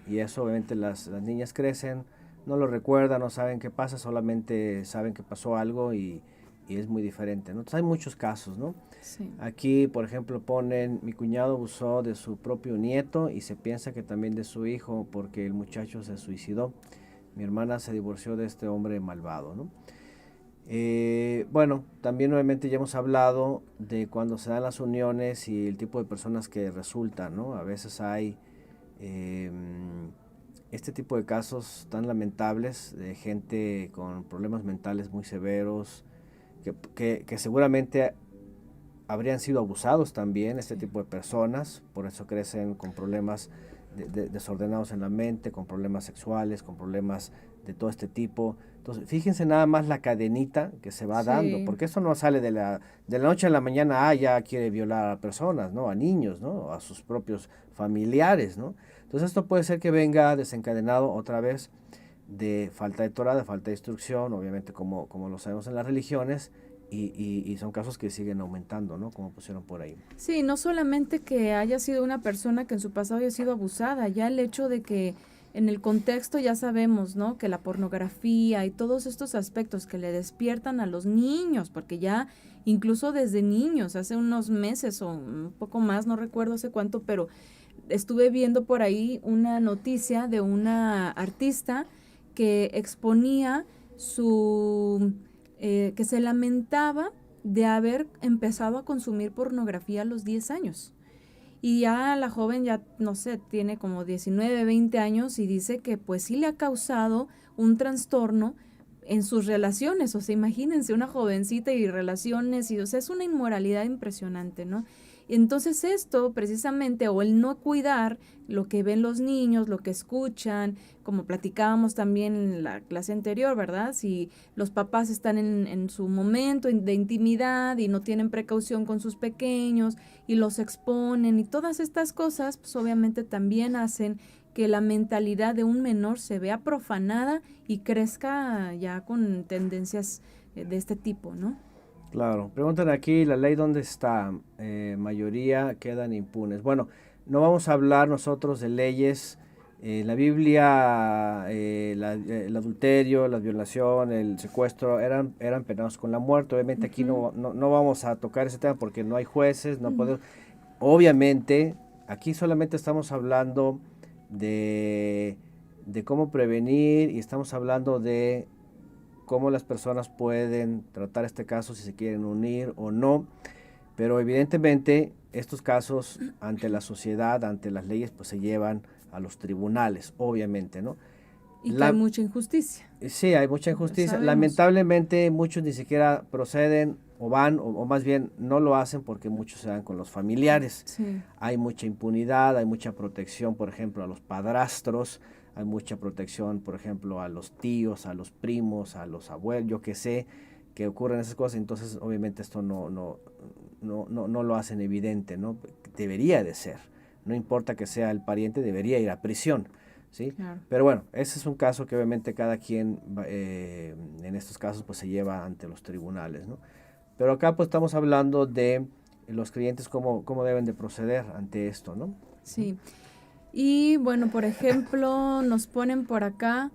eso obviamente las niñas crecen, no lo recuerdan, no saben qué pasa, solamente saben que pasó algo y es muy diferente, ¿no? Entonces hay muchos casos, ¿no? Sí. Aquí, por ejemplo, ponen, mi cuñado abusó de su propio nieto y se piensa que también de su hijo porque el muchacho se suicidó. Mi hermana se divorció de este hombre malvado, ¿no? Bueno, también nuevamente ya hemos hablado de cuando se dan las uniones y el tipo de personas que resultan, ¿no? A veces hay este tipo de casos tan lamentables de gente con problemas mentales muy severos que seguramente habrían sido abusados también, este tipo de personas, por eso crecen con problemas desordenados en la mente, con problemas sexuales, con problemas de todo este tipo. Entonces, fíjense nada más la cadenita que se va dando, porque eso no sale de la noche a la mañana, ya quiere violar a personas, ¿no? A niños, ¿no? A sus propios familiares, ¿no? Entonces, esto puede ser que venga desencadenado otra vez de falta de Torah, de falta de instrucción, obviamente como lo sabemos en las religiones, y son casos que siguen aumentando, ¿no? Como pusieron por ahí. Sí, no solamente que haya sido una persona que en su pasado haya sido abusada, ya el hecho de que en el contexto ya sabemos, ¿no? Que la pornografía y todos estos aspectos que le despiertan a los niños, porque ya incluso desde niños, hace unos meses o un poco más, no recuerdo hace cuánto, pero estuve viendo por ahí una noticia de una artista que exponía que se lamentaba de haber empezado a consumir pornografía a los 10 años. Y ya la joven ya, no sé, tiene como 19, 20 años y dice que pues sí le ha causado un trastorno en sus relaciones. O sea, imagínense una jovencita y relaciones, y o sea, es una inmoralidad impresionante, ¿no? Entonces esto precisamente, o el no cuidar lo que ven los niños, lo que escuchan, como platicábamos también en la clase anterior, ¿verdad? Si los papás están en su momento de intimidad y no tienen precaución con sus pequeños y los exponen y todas estas cosas, pues obviamente también hacen que la mentalidad de un menor se vea profanada y crezca ya con tendencias de este tipo, ¿no? Claro, preguntan aquí, ¿la ley dónde está? Mayoría quedan impunes. Bueno, no vamos a hablar nosotros de leyes. La Biblia, el adulterio, la violación, el secuestro eran penados con la muerte. Obviamente aquí no vamos a tocar ese tema porque no hay jueces, no podemos. Obviamente, aquí solamente estamos hablando de cómo prevenir y estamos hablando de cómo las personas pueden tratar este caso, si se quieren unir o no, pero evidentemente estos casos ante la sociedad, ante las leyes, pues se llevan a los tribunales, obviamente, ¿no? Y que hay mucha injusticia. Sí, hay mucha injusticia. Lamentablemente muchos ni siquiera proceden o van, o más bien no lo hacen porque muchos se dan con los familiares. Sí. Hay mucha impunidad, hay mucha protección, por ejemplo, a los padrastros, hay mucha protección, por ejemplo, a los tíos, a los primos, a los abuelos, yo qué sé, que ocurren esas cosas. Entonces, obviamente esto no lo hacen evidente, ¿no? Debería de ser. No importa que sea el pariente, debería ir a prisión, ¿sí? Claro. Pero bueno, ese es un caso que obviamente cada quien en estos casos pues se lleva ante los tribunales, ¿no? Pero acá pues estamos hablando de los creyentes cómo deben de proceder ante esto, ¿no? Sí. Y bueno, por ejemplo, nos ponen por acá,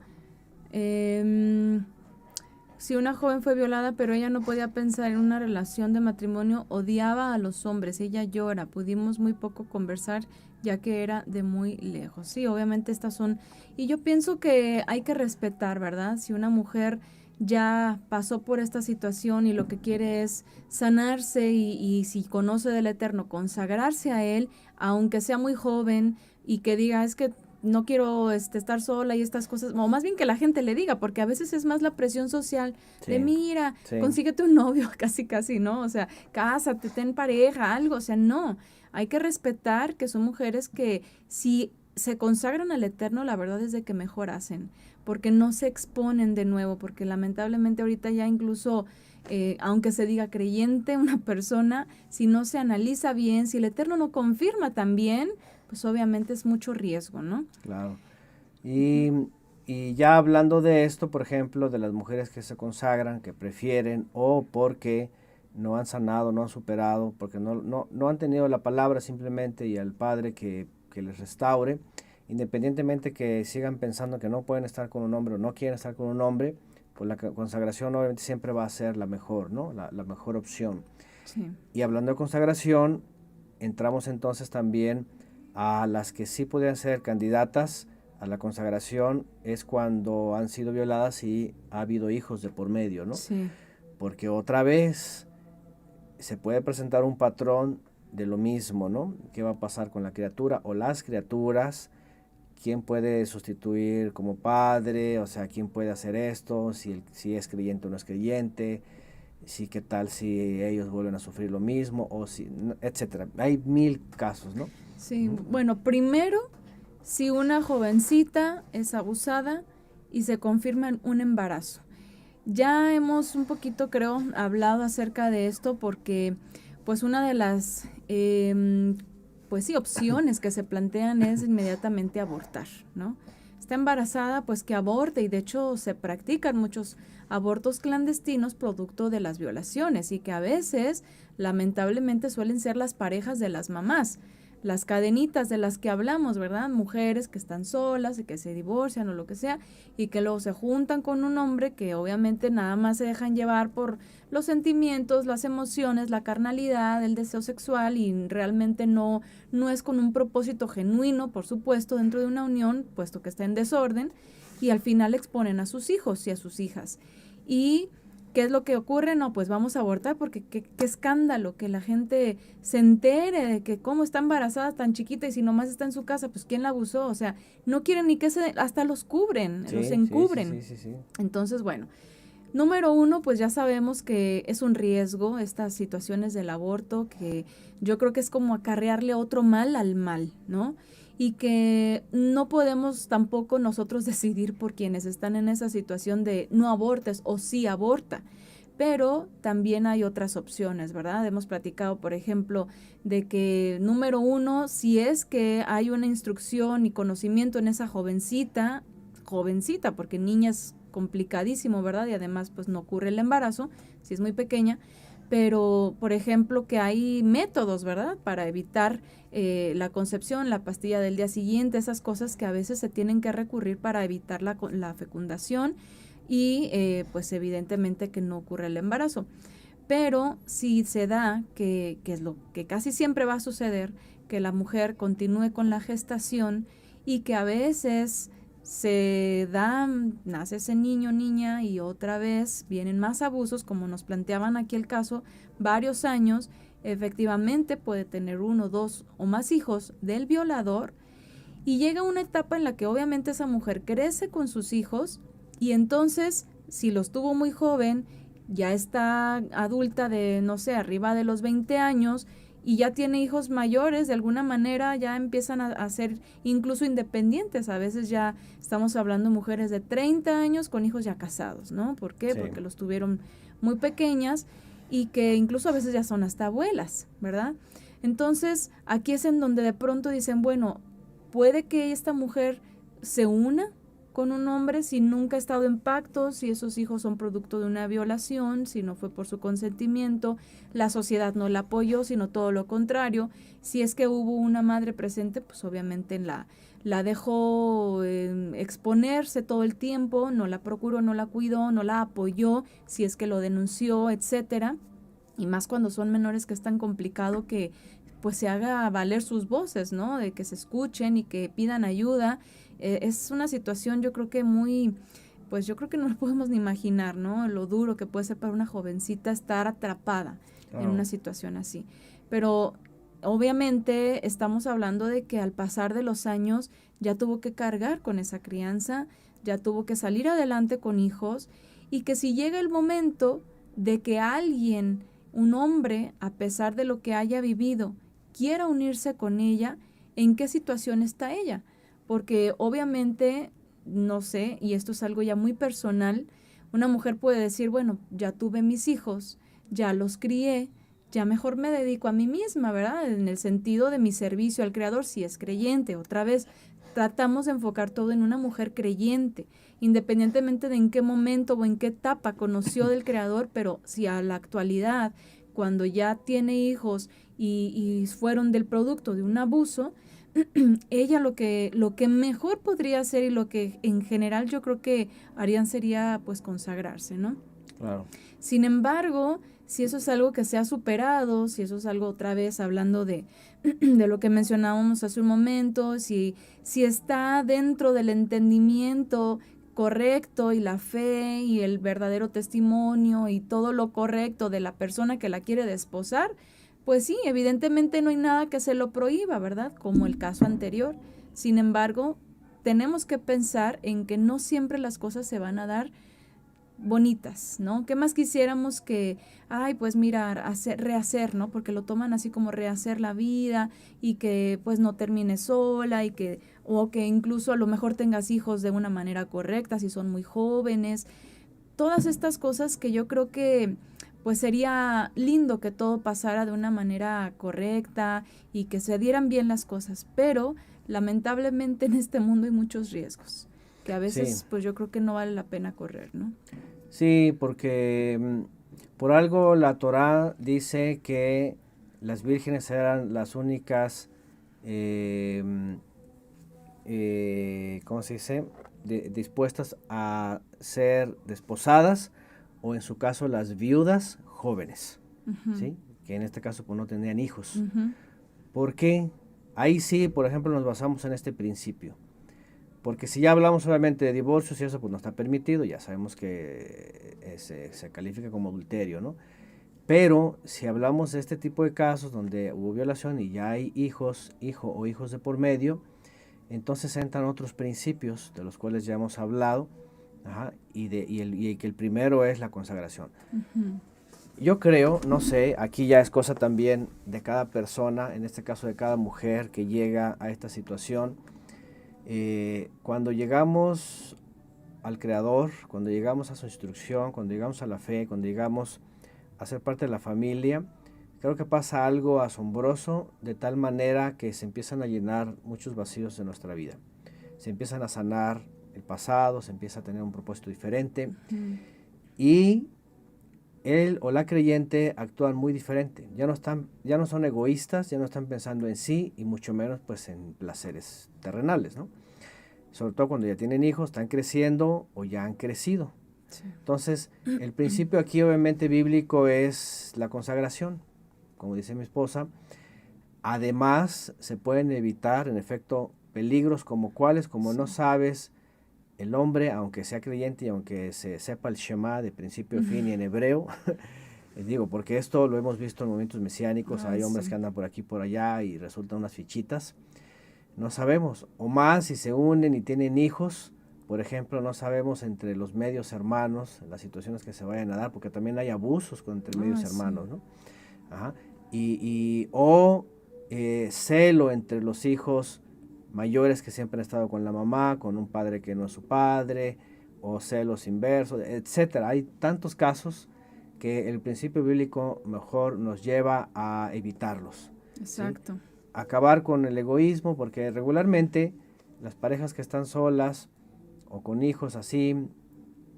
si una joven fue violada, pero ella no podía pensar en una relación de matrimonio, odiaba a los hombres, ella llora, pudimos muy poco conversar ya que era de muy lejos. Sí, obviamente estas son, y yo pienso que hay que respetar, ¿verdad? Si una mujer ya pasó por esta situación y lo que quiere es sanarse y si conoce del Eterno, consagrarse a Él, aunque sea muy joven y que diga, es que no quiero estar sola y estas cosas, o más bien que la gente le diga, porque a veces es más la presión social de mira, consíguete un novio, casi, ¿no? O sea, cásate, ten pareja, algo, o sea, no, hay que respetar que son mujeres que si se consagran al Eterno, la verdad es de que mejor hacen, porque no se exponen de nuevo, porque lamentablemente ahorita ya incluso, aunque se diga creyente una persona, si no se analiza bien, si el Eterno no confirma también, pues obviamente es mucho riesgo, ¿no? Claro. Y ya hablando de esto, por ejemplo, de las mujeres que se consagran, que prefieren o porque no han sanado, no han superado, porque no han tenido la palabra simplemente y al Padre que les restaure, independientemente que sigan pensando que no pueden estar con un hombre o no quieren estar con un hombre, pues la consagración obviamente siempre va a ser la mejor, ¿no? La mejor opción. Sí. Y hablando de consagración, entramos entonces también a las que sí podrían ser candidatas a la consagración, es cuando han sido violadas y ha habido hijos de por medio, ¿no? Sí. Porque otra vez se puede presentar un patrón de lo mismo, ¿no? ¿Qué va a pasar con la criatura o las criaturas? ¿Quién puede sustituir como padre? O sea, ¿quién puede hacer esto? Si es creyente o no es creyente. Sí, ¿qué tal si ellos vuelven a sufrir lo mismo? O si, etcétera. Hay 1000 casos, ¿no? Sí, bueno, primero, si una jovencita es abusada y se confirma un embarazo. Ya hemos un poquito, creo, hablado acerca de esto porque, pues, una de las, pues sí, opciones que se plantean es inmediatamente abortar, ¿no? Está embarazada, pues que aborte y de hecho se practican muchos abortos clandestinos producto de las violaciones y que a veces, lamentablemente, suelen ser las parejas de las mamás. Las cadenitas de las que hablamos, ¿verdad? Mujeres que están solas y que se divorcian o lo que sea y que luego se juntan con un hombre que obviamente nada más se dejan llevar por los sentimientos, las emociones, la carnalidad, el deseo sexual y realmente no es con un propósito genuino, por supuesto, dentro de una unión, puesto que está en desorden y al final exponen a sus hijos y a sus hijas. Y ¿qué es lo que ocurre? No, pues vamos a abortar porque qué escándalo que la gente se entere de que cómo está embarazada tan chiquita y si nomás está en su casa, pues ¿quién la abusó? O sea, no quieren ni que hasta los cubren, Sí, los encubren. Sí. Entonces, bueno, Número uno, pues ya sabemos que es un riesgo estas situaciones del aborto, que yo creo que es como acarrearle otro mal al mal, ¿no? Y que no podemos tampoco nosotros decidir por quienes están en esa situación de no abortes o sí aborta. Pero también hay otras opciones, ¿verdad? Hemos platicado, por ejemplo, de que número uno, si es que hay una instrucción y conocimiento en esa jovencita, porque niña es complicadísimo, ¿verdad? Y además pues no ocurre el embarazo, si es muy pequeña, pero por ejemplo que hay métodos, ¿verdad? Para evitar la concepción, la pastilla del día siguiente, esas cosas que a veces se tienen que recurrir para evitar la fecundación y pues evidentemente que no ocurre el embarazo. Pero si se da, que es lo que casi siempre va a suceder, que la mujer continúe con la gestación y que a veces se da, nace ese niño, niña y otra vez vienen más abusos, como nos planteaban aquí el caso, varios años, efectivamente puede tener 1, 2 o más hijos del violador y llega una etapa en la que obviamente esa mujer crece con sus hijos y entonces si los tuvo muy joven, ya está adulta de, no sé, arriba de los 20 años y ya tiene hijos mayores, de alguna manera ya empiezan a ser incluso independientes. A veces ya estamos hablando de mujeres de 30 años con hijos ya casados, ¿no? ¿Por qué? Sí. Porque los tuvieron muy pequeñas y que incluso a veces ya son hasta abuelas, ¿verdad? Entonces, aquí es en donde de pronto dicen, bueno, puede que esta mujer se una con un hombre si nunca ha estado en pacto, si esos hijos son producto de una violación, si no fue por su consentimiento, la sociedad no la apoyó, sino todo lo contrario. Si es que hubo una madre presente, pues obviamente la dejó exponerse todo el tiempo, no la procuró, no la cuidó, no la apoyó, si es que lo denunció, etcétera. Y más cuando son menores, que es tan complicado que pues se haga valer sus voces, ¿no? De que se escuchen y que pidan ayuda. Es una situación yo creo que muy, pues yo creo que no lo podemos ni imaginar, ¿no? Lo duro que puede ser para una jovencita estar atrapada en una situación así. Pero obviamente estamos hablando de que al pasar de los años ya tuvo que cargar con esa crianza, ya tuvo que salir adelante con hijos y que si llega el momento de que alguien, un hombre, a pesar de lo que haya vivido, quiera unirse con ella, ¿en qué situación está ella? Porque obviamente, no sé, y esto es algo ya muy personal, una mujer puede decir, bueno, ya tuve mis hijos, ya los crié, ya mejor me dedico a mí misma, ¿verdad? En el sentido de mi servicio al Creador, si es creyente. Otra vez, tratamos de enfocar todo en una mujer creyente, independientemente de en qué momento o en qué etapa conoció del Creador, pero si a la actualidad, cuando ya tiene hijos y fueron del producto de un abuso, ella lo que mejor podría hacer y lo que en general yo creo que harían sería pues consagrarse, ¿no? Claro. Sin embargo, si eso es algo que se ha superado, si eso es algo otra vez hablando de lo que mencionábamos hace un momento, si está dentro del entendimiento correcto y la fe y el verdadero testimonio y todo lo correcto de la persona que la quiere desposar, pues sí, evidentemente no hay nada que se lo prohíba, ¿verdad? Como el caso anterior. Sin embargo, tenemos que pensar en que no siempre las cosas se van a dar bonitas, ¿no? ¿Qué más quisiéramos que, ay, pues mira, rehacer, ¿no? Porque lo toman así como rehacer la vida y que pues no termine sola y que, o que incluso a lo mejor tengas hijos de una manera correcta si son muy jóvenes. Todas estas cosas que yo creo que pues sería lindo que todo pasara de una manera correcta y que se dieran bien las cosas, pero lamentablemente en este mundo hay muchos riesgos, que a veces Sí. pues yo creo que no vale la pena correr, ¿no? Sí, porque por algo la Torá dice que las vírgenes eran las únicas, ¿cómo se dice? Dispuestas a ser desposadas, o en su caso las viudas jóvenes, Uh-huh. ¿sí? Que en este caso pues no tenían hijos. Uh-huh. ¿Por qué? Ahí sí, por ejemplo, nos basamos en este principio. Porque si ya hablamos obviamente de divorcios y eso pues no está permitido, ya sabemos que se califica como adulterio, ¿no? Pero si hablamos de este tipo de casos donde hubo violación y ya hay hijo o hijos de por medio, entonces entran otros principios de los cuales ya hemos hablado, Ajá, y que el primero es la consagración. Ujú. Yo creo, no sé, aquí ya es cosa también de cada persona, en este caso de cada mujer que llega a esta situación. Cuando llegamos al Creador, cuando llegamos a su instrucción, cuando llegamos a la fe, cuando llegamos a ser parte de la familia, creo que pasa algo asombroso de tal manera que se empiezan a llenar muchos vacíos de nuestra vida. Se empiezan a sanar el pasado, se empieza a tener un propósito diferente Ujú. y él o la creyente actúan muy diferente. Ya no son egoístas, ya no están pensando en sí y mucho menos pues en placeres terrenales, ¿no? Sobre todo cuando ya tienen hijos, están creciendo o ya han crecido. Sí. Entonces, el principio aquí obviamente bíblico es la consagración, como dice mi esposa. Además, se pueden evitar, en efecto, peligros como cuáles, como no Sí. sabes, el hombre, aunque sea creyente y aunque se sepa el Shema de principio a fin y en hebreo, digo, porque esto lo hemos visto en momentos mesiánicos, Ay, hay hombres sí. que andan por aquí y por allá y resultan unas fichitas, no sabemos, o más si se unen y tienen hijos, por ejemplo, no sabemos entre los medios hermanos, las situaciones que se vayan a dar, porque también hay abusos entre medios Ay, sí. hermanos, ¿no? Ajá. O celo entre los hijos mayores que siempre han estado con la mamá, con un padre que no es su padre, o celos inversos, etcétera. Hay tantos casos que el principio bíblico mejor nos lleva a evitarlos, ¿sí? Exacto. Acabar con el egoísmo, porque regularmente las parejas que están solas o con hijos así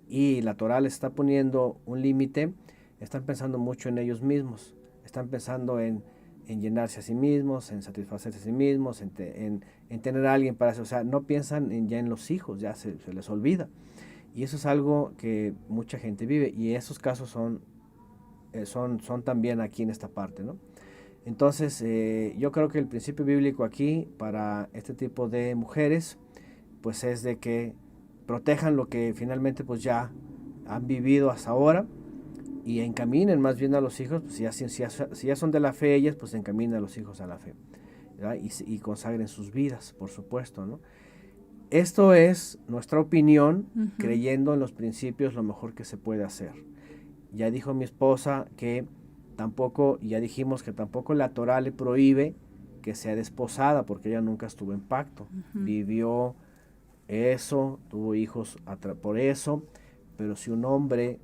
y la Torá les está poniendo un límite, están pensando mucho en ellos mismos, están pensando en llenarse a sí mismos, en satisfacerse a sí mismos, en tener a alguien para eso, o sea, no piensan ya en los hijos, ya se les olvida. Y eso es algo que mucha gente vive y esos casos son también aquí en esta parte, ¿no? Entonces, yo creo que el principio bíblico aquí para este tipo de mujeres, pues es de que protejan lo que finalmente pues ya han vivido hasta ahora y encaminen más bien a los hijos, pues si ya son de la fe ellas, pues encaminen a los hijos a la fe, ¿verdad? Y consagren sus vidas, por supuesto, ¿no? Esto es nuestra opinión, Ujú. creyendo en los principios lo mejor que se puede hacer. Ya dijo mi esposa que tampoco, ya dijimos que tampoco la Torá le prohíbe que sea desposada, porque ella nunca estuvo en pacto. Ujú. Vivió eso, tuvo hijos por eso, pero si un hombre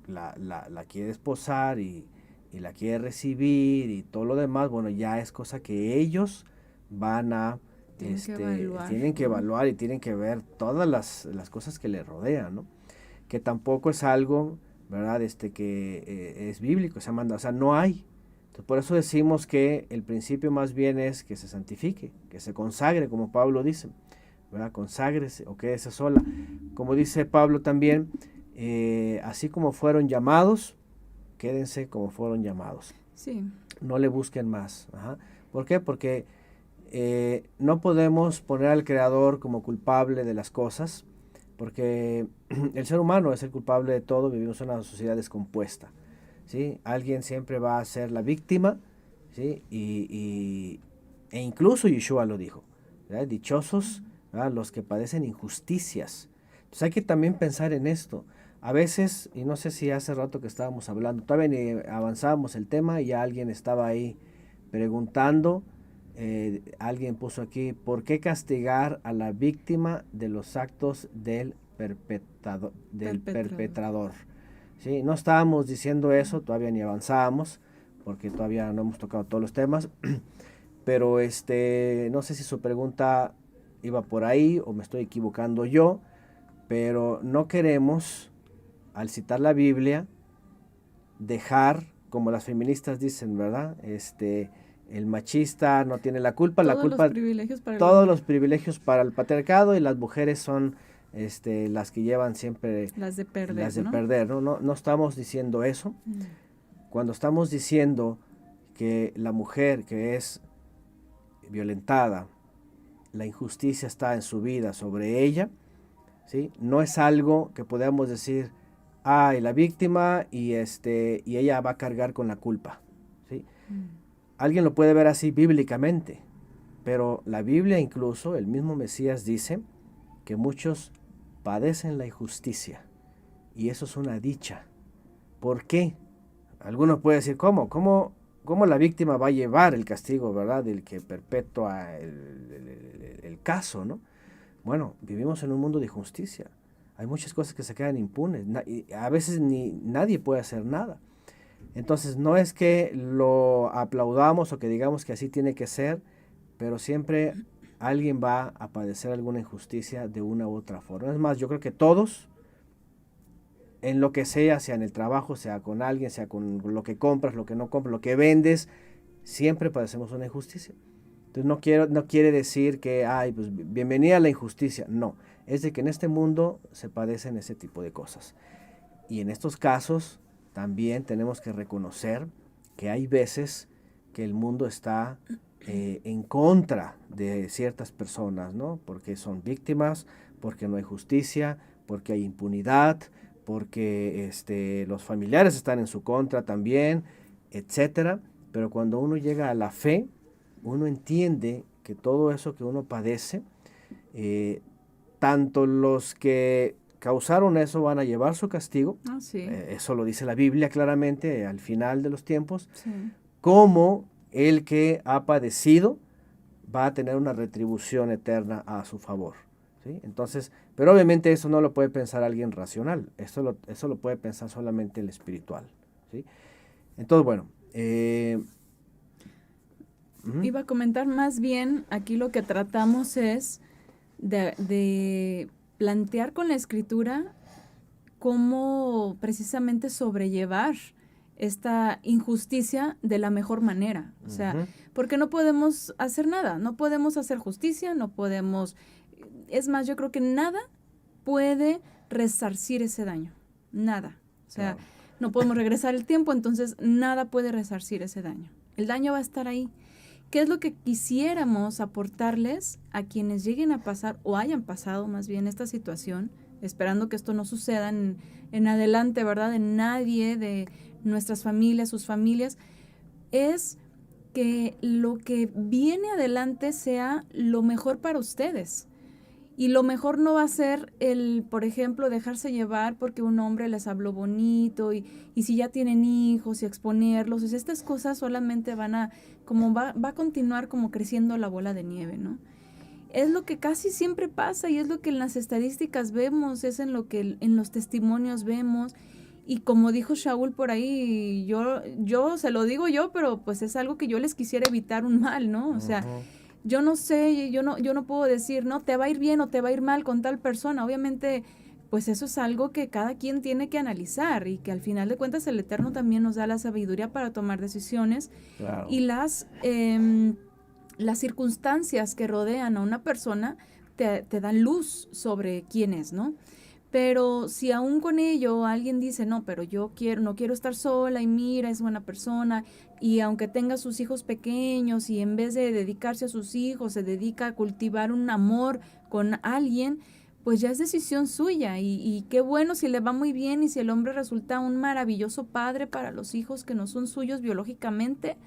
la quiere desposar y la quiere recibir y todo lo demás, bueno, ya es cosa que ellos van a, Tienen que evaluar, tienen que ¿no? evaluar y tienen que ver todas las cosas que le rodean, ¿no? Que tampoco es algo, ¿verdad? Que es bíblico, se manda, o sea, no hay. Entonces, por eso decimos que el principio más bien es que se santifique, que se consagre, como Pablo dice, ¿verdad? Conságrese o quédese sola. Como dice Pablo también, así como fueron llamados, quédense como fueron llamados. Sí. No le busquen más. Ajá. ¿Por qué? Porque no podemos poner al Creador como culpable de las cosas, porque el ser humano es el culpable de todo, vivimos en una sociedad descompuesta, ¿sí? Alguien siempre va a ser la víctima, ¿sí? E incluso Yeshua lo dijo, ¿verdad? Dichosos, ¿verdad?, los que padecen injusticias. Entonces hay que también pensar en esto. A veces, y no sé si hace rato que estábamos hablando, todavía ni avanzábamos el tema y ya alguien estaba ahí preguntando, alguien puso aquí, ¿por qué castigar a la víctima de los actos del perpetrador? ¿Sí? No estábamos diciendo eso, todavía ni avanzábamos, porque todavía no hemos tocado todos los temas, pero no sé si su pregunta iba por ahí o me estoy equivocando yo, pero no queremos, al citar la Biblia, dejar, como las feministas dicen, ¿verdad? El machista no tiene la culpa, Todos los privilegios para el todos hombre. los privilegios para el patriarcado y las mujeres son las que llevan siempre Las de perder, las de ¿no? perder, ¿no? No estamos diciendo eso. Mm. Cuando estamos diciendo que la mujer que es violentada, la injusticia está en su vida sobre ella, ¿sí? No es algo que podamos decir, ay, la víctima y ella va a cargar con la culpa, ¿sí? Alguien lo puede ver así bíblicamente, pero la Biblia incluso, el mismo Mesías dice que muchos padecen la injusticia. Y eso es una dicha. ¿Por qué? Algunos pueden decir, ¿Cómo la víctima va a llevar el castigo, verdad, del que perpetúa el caso, ¿no? Bueno, vivimos en un mundo de injusticia. Hay muchas cosas que se quedan impunes. Y a veces nadie puede hacer nada. Entonces, no es que lo aplaudamos o que digamos que así tiene que ser, pero siempre alguien va a padecer alguna injusticia de una u otra forma. Es más, yo creo que todos, en lo que sea en el trabajo, sea con alguien, sea con lo que compras, lo que no compras, lo que vendes, siempre padecemos una injusticia. Entonces no quiere decir que, pues bienvenida a la injusticia. No, es de que en este mundo se padecen ese tipo de cosas. Y en estos casos también tenemos que reconocer que hay veces que el mundo está en contra de ciertas personas, ¿no? Porque son víctimas, porque no hay justicia, porque hay impunidad, porque los familiares están en su contra también, etcétera. Pero cuando uno llega a la fe, uno entiende que todo eso que uno padece, tanto los que causaron eso van a llevar su castigo, Sí. Eso lo dice la Biblia claramente al final de los tiempos, Sí. como el que ha padecido va a tener una retribución eterna a su favor, ¿sí? Entonces, pero obviamente eso no lo puede pensar alguien racional, eso lo puede pensar solamente el espiritual, ¿sí? Entonces, bueno, iba a comentar más bien, aquí lo que tratamos es de plantear con la escritura cómo precisamente sobrellevar esta injusticia de la mejor manera. O sea, porque no podemos hacer nada, no podemos hacer justicia, no podemos... Es más, yo creo que nada puede resarcir ese daño, nada. O sea, no podemos regresar el tiempo, entonces nada puede resarcir ese daño. El daño va a estar ahí. ¿Qué es lo que quisiéramos aportarles a quienes lleguen a pasar o hayan pasado más bien esta situación, esperando que esto no suceda en adelante, ¿verdad? En nadie de nuestras familias, sus familias, es que lo que viene adelante sea lo mejor para ustedes. Y lo mejor no va a ser por ejemplo, dejarse llevar porque un hombre les habló bonito y si ya tienen hijos y exponerlos. O sea, estas cosas solamente va a continuar como creciendo la bola de nieve, ¿no? Es lo que casi siempre pasa y es lo que en las estadísticas vemos, es en lo que en los testimonios vemos. Y como dijo Shaul por ahí, yo se lo digo yo, pero pues es algo que yo les quisiera evitar un mal, ¿no? O sea, yo no sé, yo no puedo decir, no, te va a ir bien o te va a ir mal con tal persona. Obviamente, pues eso es algo que cada quien tiene que analizar y que al final de cuentas el Eterno también nos da la sabiduría para tomar decisiones. Claro. Y las circunstancias que rodean a una persona te dan luz sobre quién es, ¿no? Pero si aún con ello alguien dice, no, pero no quiero estar sola y mira, es buena persona, y aunque tenga sus hijos pequeños y en vez de dedicarse a sus hijos se dedica a cultivar un amor con alguien, pues ya es decisión suya y qué bueno si le va muy bien y si el hombre resulta un maravilloso padre para los hijos que no son suyos biológicamente,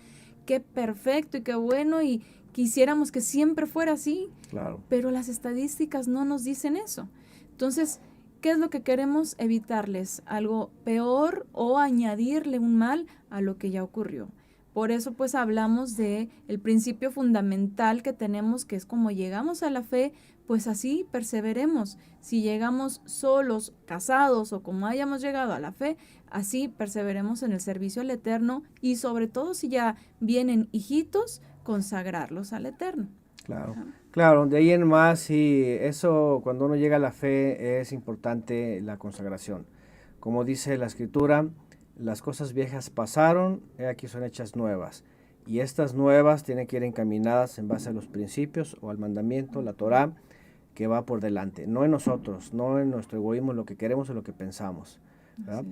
qué perfecto y qué bueno y quisiéramos que siempre fuera así, claro. Pero las estadísticas no nos dicen eso. Entonces, ¿qué es lo que queremos evitarles? Algo peor o añadirle un mal a lo que ya ocurrió. Por eso pues hablamos de el principio fundamental que tenemos, que es como llegamos a la fe, pues así perseveremos. Si llegamos solos, casados o como hayamos llegado a la fe, así perseveremos en el servicio al Eterno y sobre todo si ya vienen hijitos, consagrarlos al Eterno. Claro. Claro, de ahí en más, sí, eso cuando uno llega a la fe es importante la consagración. Como dice la Escritura, las cosas viejas pasaron, aquí son hechas nuevas. Y estas nuevas tienen que ir encaminadas en base a los principios o al mandamiento, la Torá, que va por delante. No en nosotros, no en nuestro egoísmo, lo que queremos o lo que pensamos, ¿verdad?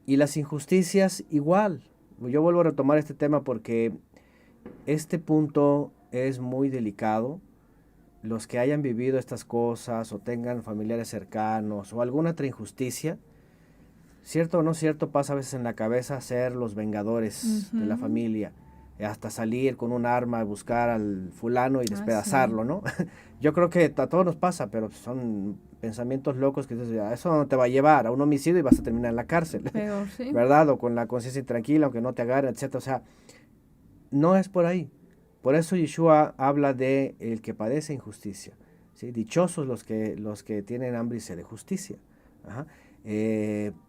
Y las injusticias igual. Yo vuelvo a retomar este tema porque este punto es muy delicado. Los que hayan vivido estas cosas o tengan familiares cercanos o alguna otra injusticia, cierto o no cierto, pasa a veces en la cabeza ser los vengadores de la familia, hasta salir con un arma a buscar al fulano y despedazarlo, ¿no? Yo creo que a todos nos pasa, pero son pensamientos locos que dices, eso no te va a llevar a un homicidio y vas a terminar en la cárcel, Peor, sí. ¿verdad? O con la conciencia intranquila, aunque no te agarren, etcétera. O sea, no es por ahí. Por eso Yeshua habla de el que padece injusticia, ¿sí? Dichosos los que tienen hambre y sed de justicia. Ajá.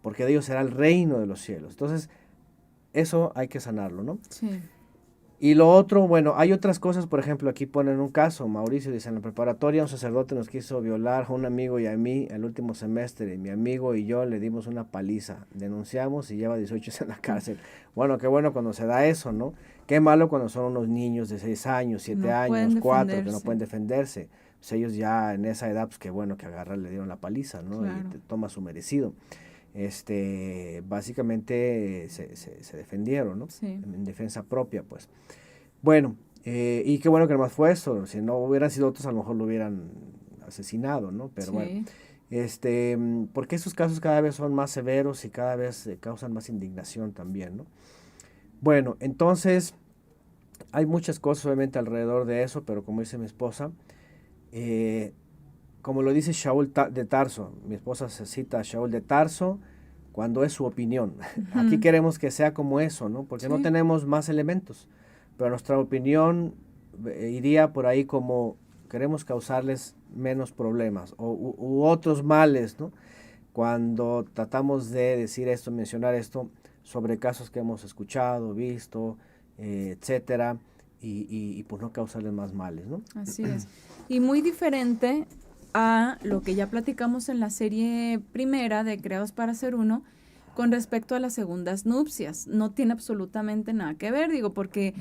Porque de ellos será el reino de los cielos. Entonces, eso hay que sanarlo, ¿no? Sí. Y lo otro, bueno, hay otras cosas, por ejemplo, aquí ponen un caso, Mauricio dice, en la preparatoria un sacerdote nos quiso violar a un amigo y a mí el último semestre, y mi amigo y yo le dimos una paliza, denunciamos y lleva 18 años en la cárcel. Bueno, qué bueno cuando se da eso, ¿no? Qué malo cuando son unos niños de 6 años, 7 No años, pueden 4, que no defenderse. pueden defenderse. Pues ellos ya en esa edad, pues qué bueno que agarran, le dieron la paliza, ¿no? Claro. Y te toma su merecido. Básicamente se defendieron, ¿no? Sí. En defensa propia, pues. Bueno, y qué bueno que nomás fue eso, si no hubieran sido otros a lo mejor lo hubieran asesinado, ¿no? Pero bueno, porque esos casos cada vez son más severos y cada vez causan más indignación también, ¿no? Bueno, entonces hay muchas cosas obviamente alrededor de eso, pero como dice mi esposa, como lo dice Shaul de Tarso, mi esposa se cita a Shaul de Tarso cuando es su opinión. Aquí queremos que sea como eso, ¿no? Porque no tenemos más elementos. Pero nuestra opinión iría por ahí como queremos causarles menos problemas u otros males, ¿no? Cuando tratamos de decir esto, mencionar esto sobre casos que hemos escuchado, visto, etcétera, y pues no causarles más males, ¿no? Así es. Y muy diferente a lo que ya platicamos en la serie primera de Creados para Ser Uno, con respecto a las segundas nupcias. No tiene absolutamente nada que ver, digo, porque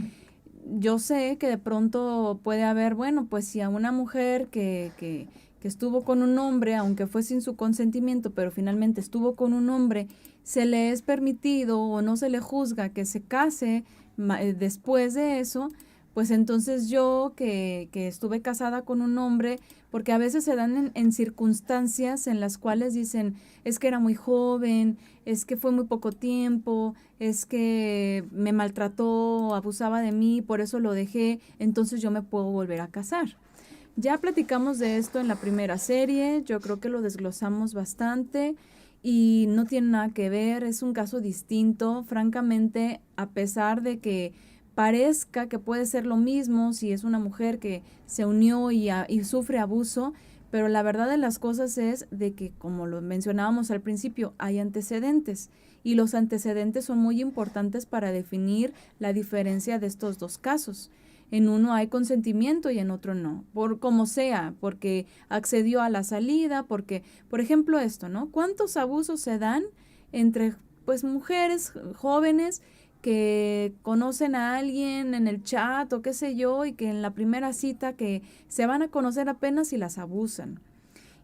yo sé que de pronto puede haber, bueno, pues si a una mujer que estuvo con un hombre, aunque fue sin su consentimiento, pero finalmente estuvo con un hombre, se le es permitido o no se le juzga que se case después de eso, pues entonces yo que estuve casada con un hombre, porque a veces se dan en circunstancias en las cuales dicen, es que era muy joven, es que fue muy poco tiempo, es que me maltrató, abusaba de mí, por eso lo dejé, entonces yo me puedo volver a casar. Ya platicamos de esto en la primera serie, yo creo que lo desglosamos bastante y no tiene nada que ver, es un caso distinto, francamente, a pesar de que parezca que puede ser lo mismo si es una mujer que se unió y sufre abuso, pero la verdad de las cosas es de que, como lo mencionábamos al principio, hay antecedentes y los antecedentes son muy importantes para definir la diferencia de estos dos casos. En uno hay consentimiento y en otro no, por como sea, porque accedió a la salida, porque, por ejemplo, esto, ¿no? ¿Cuántos abusos se dan entre, pues, mujeres jóvenes que conocen a alguien en el chat o qué sé yo, y que en la primera cita que se van a conocer apenas y las abusan?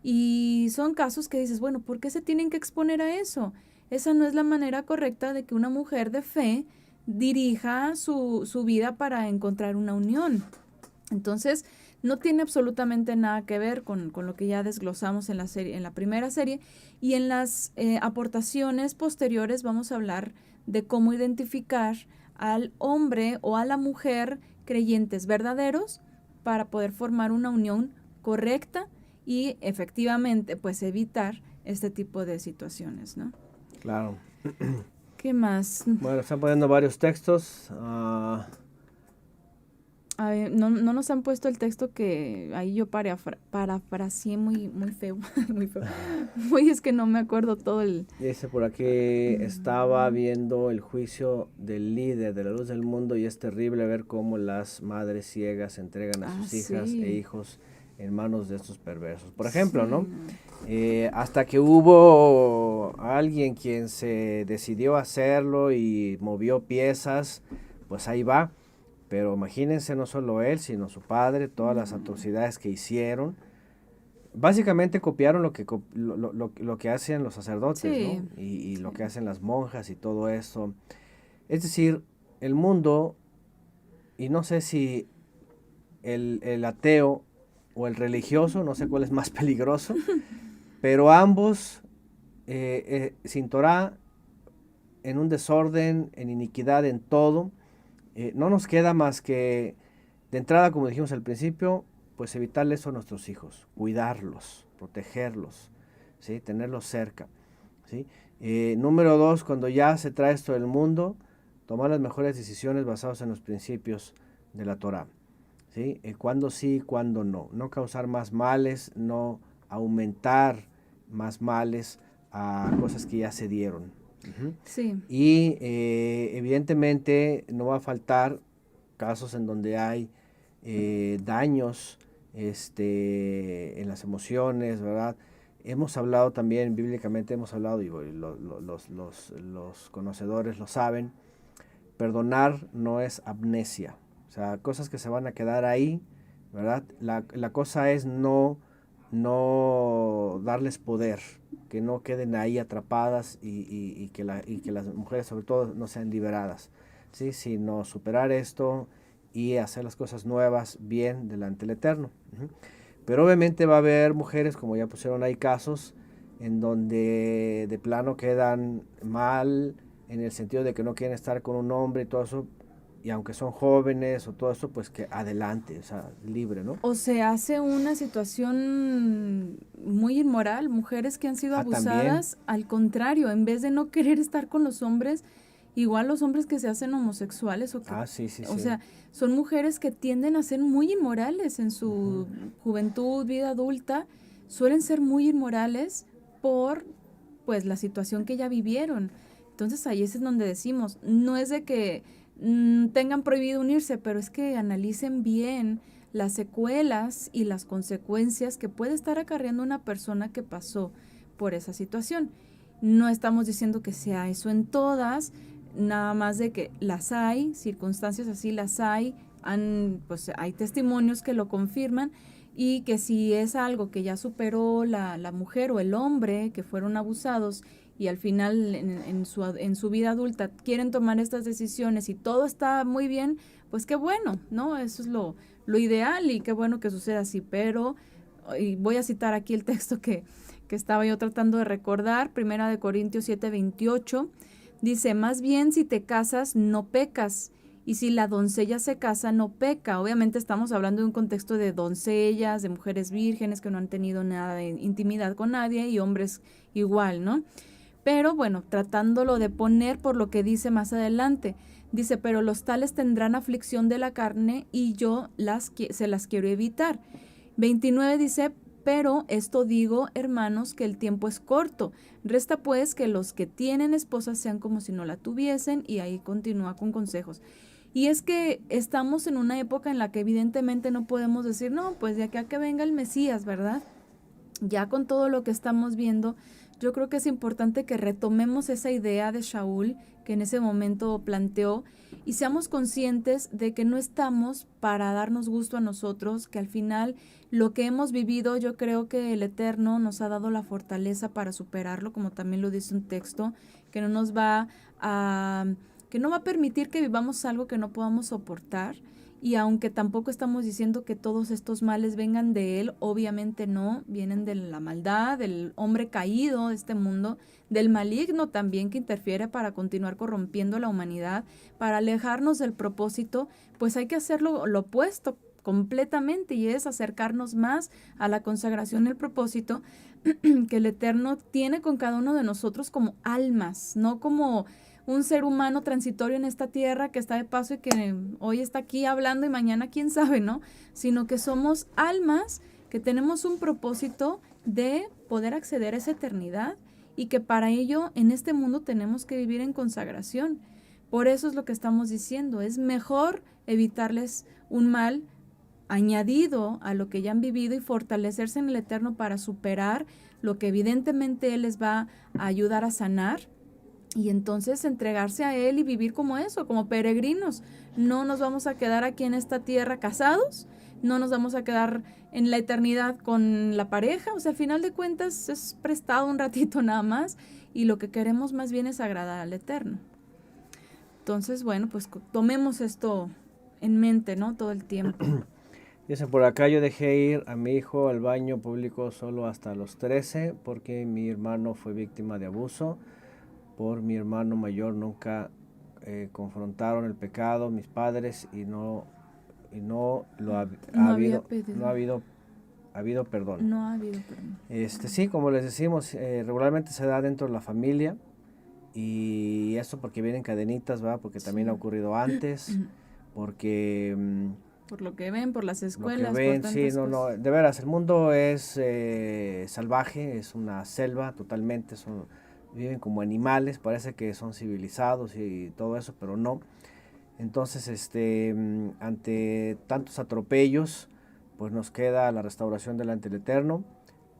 Y son casos que dices, bueno, ¿por qué se tienen que exponer a eso? Esa no es la manera correcta de que una mujer de fe dirija su vida para encontrar una unión. Entonces, no tiene absolutamente nada que ver con lo que ya desglosamos en la serie, en la primera serie, y en las aportaciones posteriores vamos a hablar de cómo identificar al hombre o a la mujer creyentes verdaderos para poder formar una unión correcta y efectivamente pues evitar este tipo de situaciones, ¿no? Claro. ¿Qué más? Bueno, están poniendo varios textos. A ver, no nos han puesto el texto que ahí yo parafraseé muy feo, muy feo. Muy, es que no me acuerdo todo el... Dice por aquí, estaba viendo el juicio del líder de la luz del mundo y es terrible ver cómo las madres ciegas entregan a sus hijas e hijos en manos de estos perversos. Por ejemplo, ¿no? Hasta que hubo alguien quien se decidió hacerlo y movió piezas, pues ahí va. Pero imagínense, no solo él, sino su padre, todas las atrocidades que hicieron. Básicamente copiaron lo que hacen los sacerdotes, ¿no? Y lo que hacen las monjas y todo eso. Es decir, el mundo, y no sé si el ateo o el religioso, no sé cuál es más peligroso, pero ambos sin Torah, en un desorden, en iniquidad, en todo. No nos queda más que, de entrada, como dijimos al principio, pues evitarle eso a nuestros hijos, cuidarlos, protegerlos, ¿sí? Tenerlos cerca, ¿sí? Número 2, cuando ya se trae esto del mundo, tomar las mejores decisiones basadas en los principios de la Torá, ¿sí? Cuándo sí, cuándo no. No causar más males, no aumentar más males a cosas que ya se dieron. Uh-huh. Sí. Y evidentemente no va a faltar casos en donde hay daños en las emociones, ¿verdad? Hemos hablado también, bíblicamente hemos hablado, y los conocedores lo saben, perdonar no es amnesia, o sea, cosas que se van a quedar ahí, ¿verdad? La cosa es no darles poder, que no queden ahí atrapadas y que las mujeres sobre todo no sean liberadas, ¿sí? Sino superar esto y hacer las cosas nuevas bien delante del Eterno. Uh-huh. Pero obviamente va a haber mujeres, como ya pusieron ahí casos, en donde de plano quedan mal, en el sentido de que no quieren estar con un hombre y todo eso, y aunque son jóvenes o todo eso, pues que adelante, o sea, libre, ¿no? O se hace una situación muy inmoral, mujeres que han sido abusadas, también. Al contrario, en vez de no querer estar con los hombres, igual los hombres que se hacen homosexuales o que, sí. o sea, son mujeres que tienden a ser muy inmorales en su juventud, vida adulta, suelen ser muy inmorales por, pues, la situación que ya vivieron. Entonces ahí es donde decimos, no es de que tengan prohibido unirse, pero es que analicen bien las secuelas y las consecuencias que puede estar acarreando una persona que pasó por esa situación. No estamos diciendo que sea eso en todas, nada más de que las hay, circunstancias así las hay, pues hay testimonios que lo confirman, y que si es algo que ya superó la mujer o el hombre que fueron abusados y al final en su vida adulta quieren tomar estas decisiones y todo está muy bien, pues qué bueno, ¿no? Eso es lo ideal y qué bueno que suceda así, pero, y voy a citar aquí el texto que estaba yo tratando de recordar, 1 Corintios 7:28, dice, más bien si te casas no pecas, y si la doncella se casa no peca. Obviamente estamos hablando de un contexto de doncellas, de mujeres vírgenes que no han tenido nada de intimidad con nadie y hombres igual, ¿no? Pero bueno, tratándolo de poner por lo que dice más adelante, dice, pero los tales tendrán aflicción de la carne y yo se las quiero evitar. 29 dice, pero esto digo, hermanos, que el tiempo es corto. Resta pues que los que tienen esposas sean como si no la tuviesen, y ahí continúa con consejos. Y es que estamos en una época en la que evidentemente no podemos decir, no, pues de aquí a que venga el Mesías, ¿verdad? Ya con todo lo que estamos viendo, yo creo que es importante que retomemos esa idea de Shaul que en ese momento planteó y seamos conscientes de que no estamos para darnos gusto a nosotros, que al final lo que hemos vivido, yo creo que el Eterno nos ha dado la fortaleza para superarlo, como también lo dice un texto, que no nos va que no va a permitir que vivamos algo que no podamos soportar. Y aunque tampoco estamos diciendo que todos estos males vengan de él, obviamente no, vienen de la maldad, del hombre caído de este mundo, del maligno también que interfiere para continuar corrompiendo la humanidad, para alejarnos del propósito, pues hay que hacerlo lo opuesto completamente, y es acercarnos más a la consagración del propósito que el Eterno tiene con cada uno de nosotros como almas, no como un ser humano transitorio en esta tierra que está de paso y que hoy está aquí hablando y mañana quién sabe, ¿no? Sino que somos almas que tenemos un propósito de poder acceder a esa eternidad y que para ello en este mundo tenemos que vivir en consagración. Por eso es lo que estamos diciendo, es mejor evitarles un mal añadido a lo que ya han vivido y fortalecerse en el Eterno para superar lo que evidentemente Él les va a ayudar a sanar. Y entonces entregarse a Él y vivir como eso, como peregrinos. No nos vamos a quedar aquí en esta tierra casados, no nos vamos a quedar en la eternidad con la pareja. O sea, al final de cuentas es prestado un ratito nada más y lo que queremos más bien es agradar al Eterno. Entonces, bueno, pues tomemos esto en mente, ¿no? Todo el tiempo. Dice por acá, yo dejé ir a mi hijo al baño público solo hasta los 13 porque mi hermano fue víctima de abuso. Por mi hermano mayor nunca confrontaron el pecado mis padres y no ha habido habido perdón. No ha habido perdón. Sí, como les decimos, regularmente se da dentro de la familia, y eso porque vienen cadenitas, ¿verdad? Porque también ha ocurrido antes, porque Por lo que ven, por las lo que escuelas, ven, por sí, tantas no, cosas. de veras, el mundo es salvaje, es una selva totalmente, viven como animales, parece que son civilizados y todo eso, pero no. Entonces, ante tantos atropellos, pues nos queda la restauración delante del Eterno,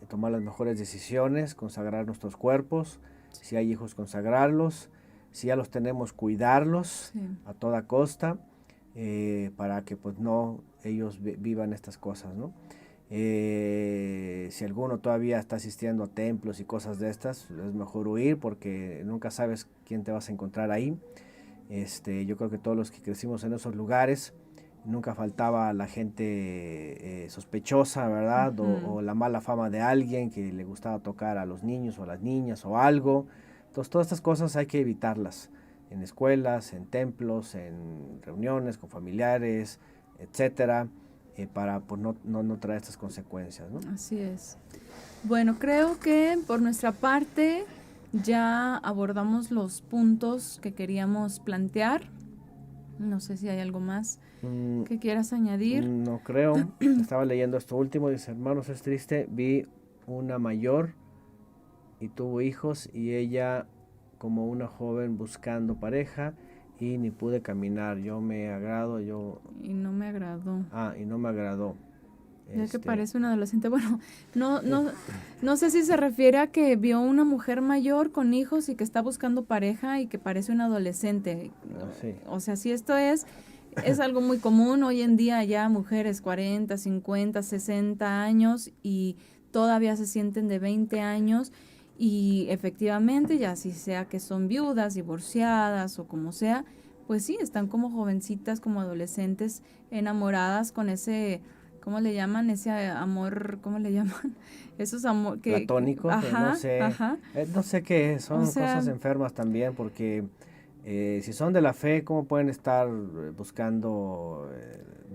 tomar las mejores decisiones, consagrar nuestros cuerpos, si hay hijos, consagrarlos, si ya los tenemos, cuidarlos Sí. a toda costa, para que pues no ellos vivan estas cosas, ¿no? Si alguno todavía está asistiendo a templos y cosas de estas, es mejor huir porque nunca sabes quién te vas a encontrar ahí. Yo creo que todos los que crecimos en esos lugares, nunca faltaba la gente sospechosa, ¿verdad? O la mala fama de alguien que le gustaba tocar a los niños o a las niñas o algo. Entonces todas estas cosas hay que evitarlas en escuelas, en templos, en reuniones con familiares, etcétera, para pues, no traer estas consecuencias, ¿no? Así es. Bueno, creo que por nuestra parte ya abordamos los puntos que queríamos plantear. No sé si hay algo más Mm, que quieras añadir. No creo. Estaba leyendo esto último. Dice, hermanos, es triste. Vi una mayor y tuvo hijos, y ella como una joven buscando pareja, y ni pude caminar. Yo me agrado, Y no me agradó. y no me agradó. Ya que parece un adolescente. Bueno, no sé si se refiere a que vio una mujer mayor con hijos y que está buscando pareja y que parece un adolescente. Sí. O sea, si esto es algo muy común hoy en día, ya mujeres 40, 50, 60 años y todavía se sienten de 20 años, y efectivamente, ya si sea que son viudas, divorciadas o como sea, pues sí, están como jovencitas, como adolescentes enamoradas con ese, ¿cómo le llaman? Ese amor, ¿cómo le llaman? Esos amor que Platónico, ajá, no sé, ajá. no sé qué es, son O sea, cosas enfermas también, porque si son de la fe, ¿cómo pueden estar buscando,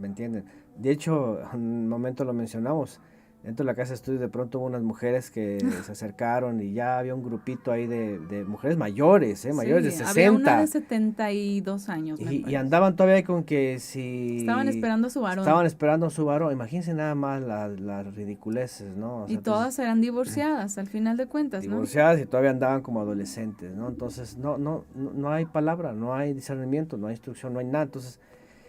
me entienden? De hecho, un momento lo mencionamos, dentro de la casa de estudios de pronto hubo unas mujeres que se acercaron, y ya había un grupito ahí de mujeres mayores, mayores de sí, había una de 60, 72 años, me y parece. andaban todavía con que si... Estaban esperando a su varón. Estaban esperando a su varón. Imagínense nada más las ridiculeces, ¿no? O Y sea, todas eran divorciadas, al final de cuentas, ¿no? divorciadas, y todavía andaban como adolescentes, ¿no? Entonces no hay palabra, no hay discernimiento, no hay instrucción, no hay nada. Entonces,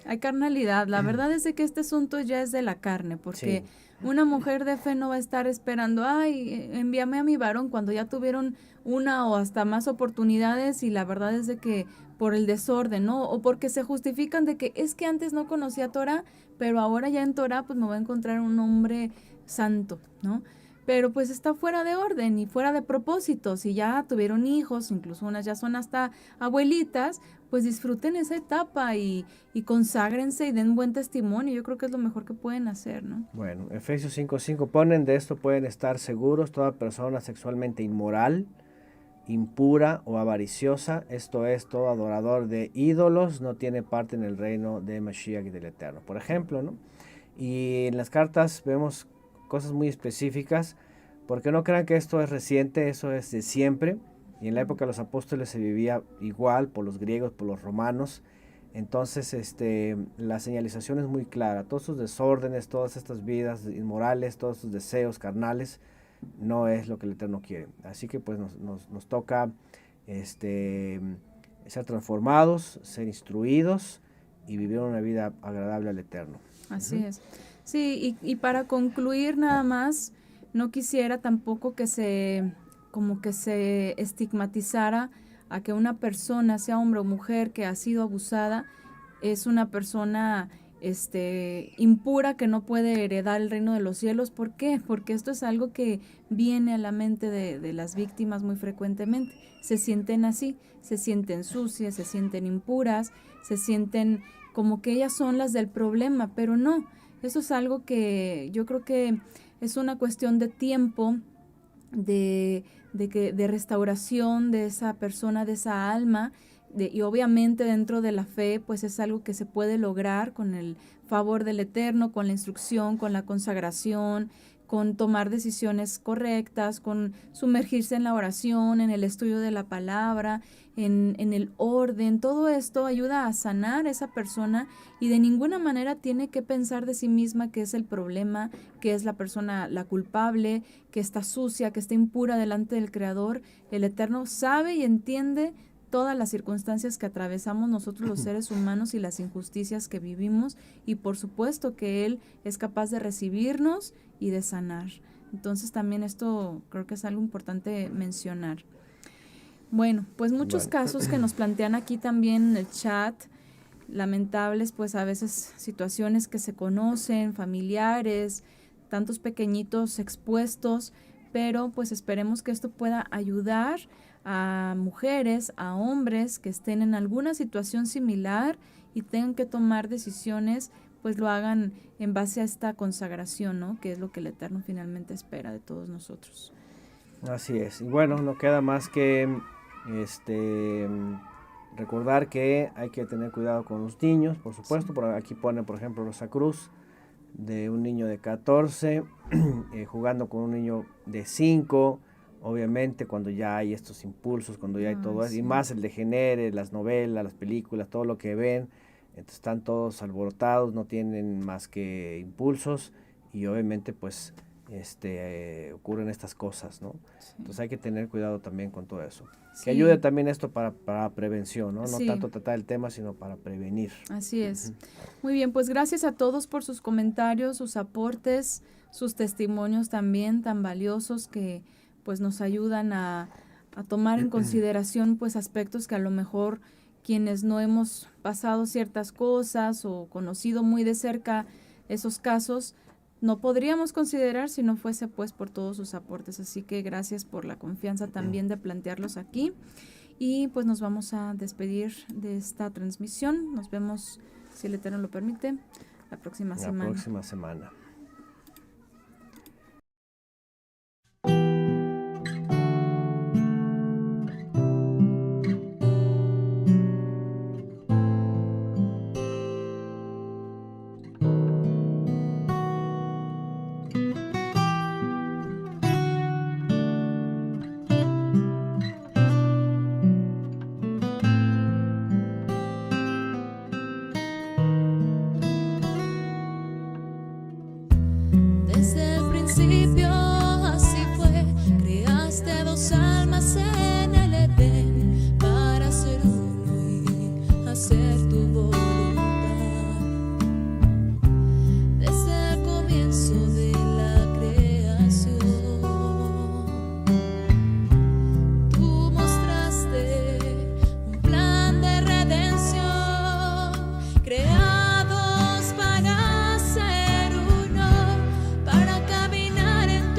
Hay carnalidad. La verdad es de que este asunto ya es de la carne, porque sí, una mujer de fe no va a estar esperando, ay, envíame a mi varón, cuando ya tuvieron una o hasta más oportunidades, y la verdad es de que por el desorden, ¿no? O porque se justifican de que es que antes no conocía Torah, pero ahora ya en Torah pues me voy a encontrar un hombre santo, ¿no? Pero pues está fuera de orden y fuera de propósito. Si ya tuvieron hijos, incluso unas ya son hasta abuelitas, pues disfruten esa etapa y conságrense y den buen testimonio. Yo creo que es lo mejor que pueden hacer, ¿no? bueno, Efesios 5:5 ponen, de esto pueden estar seguros toda persona sexualmente inmoral, impura o avariciosa, esto es, todo adorador de ídolos, no tiene parte en el reino de Mashiach y del Eterno. Por ejemplo, ¿no? Y en las cartas vemos cosas muy específicas, porque no crean que esto es reciente, eso es de siempre, y en la época de los apóstoles se vivía igual por los griegos, por los romanos. Entonces, la señalización es muy clara, todos sus desórdenes, todas estas vidas inmorales, todos sus deseos carnales, no es lo que el Eterno quiere. Así que pues nos toca ser transformados, ser instruidos y vivir una vida agradable al Eterno. Así es. Sí, y para concluir nada más, no quisiera tampoco que se estigmatizara a que una persona, sea hombre o mujer, que ha sido abusada, es una persona impura que no puede heredar el reino de los cielos. ¿Por qué? Porque esto es algo que viene a la mente de las víctimas muy frecuentemente. Se sienten así, se sienten sucias, se sienten impuras, se sienten como que ellas son las del problema, pero no. Eso es algo que yo creo que es una cuestión de tiempo, de restauración de esa persona, de esa alma, y obviamente dentro de la fe pues es algo que se puede lograr con el favor del Eterno, con la instrucción, con la consagración, con tomar decisiones correctas, con sumergirse en la oración, en el estudio de la palabra, en el orden. Todo esto ayuda a sanar a esa persona y de ninguna manera tiene que pensar de sí misma que es el problema, que es la persona la culpable, que está sucia, que está impura delante del Creador. El Eterno sabe y entiende todas las circunstancias que atravesamos nosotros los seres humanos y las injusticias que vivimos, y por supuesto que Él es capaz de recibirnos y de sanar. Entonces también esto creo que es algo importante mencionar. Bueno, pues muchos casos que nos plantean aquí también en el chat, lamentables, pues a veces situaciones que se conocen, familiares, tantos pequeñitos expuestos, pero pues esperemos que esto pueda ayudar a mujeres, a hombres que estén en alguna situación similar y tengan que tomar decisiones, pues lo hagan en base a esta consagración, ¿no? Que es lo que el Eterno finalmente espera de todos nosotros. Así es. Y bueno, no queda más que recordar que hay que tener cuidado con los niños, por supuesto. Por aquí pone, por ejemplo, Rosa Cruz, de un niño de 14, jugando con un niño de 5, obviamente cuando ya hay estos impulsos, cuando ya hay todo eso, y más el degenere, las novelas, las películas, todo lo que ven, entonces están todos alborotados, no tienen más que impulsos, y obviamente pues ocurren estas cosas, ¿no? Sí. Entonces hay que tener cuidado también con todo eso. Sí. Que ayude también esto para prevención, ¿no? No tanto tratar el tema, sino para prevenir. Así es. Muy bien, pues gracias a todos por sus comentarios, sus aportes, sus testimonios también tan valiosos que pues nos ayudan a tomar en consideración pues aspectos que a lo mejor quienes no hemos pasado ciertas cosas o conocido muy de cerca esos casos, no podríamos considerar si no fuese pues por todos sus aportes. Así que gracias por la confianza también de plantearlos aquí. Y pues nos vamos a despedir de esta transmisión. Nos vemos, si el Eterno lo permite, la próxima semana. Creados para ser uno, para caminar en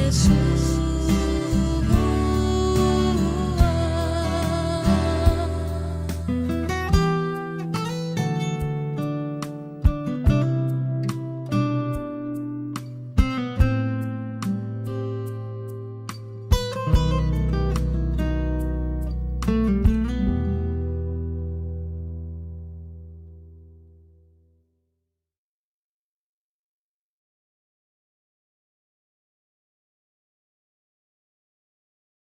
Jesús.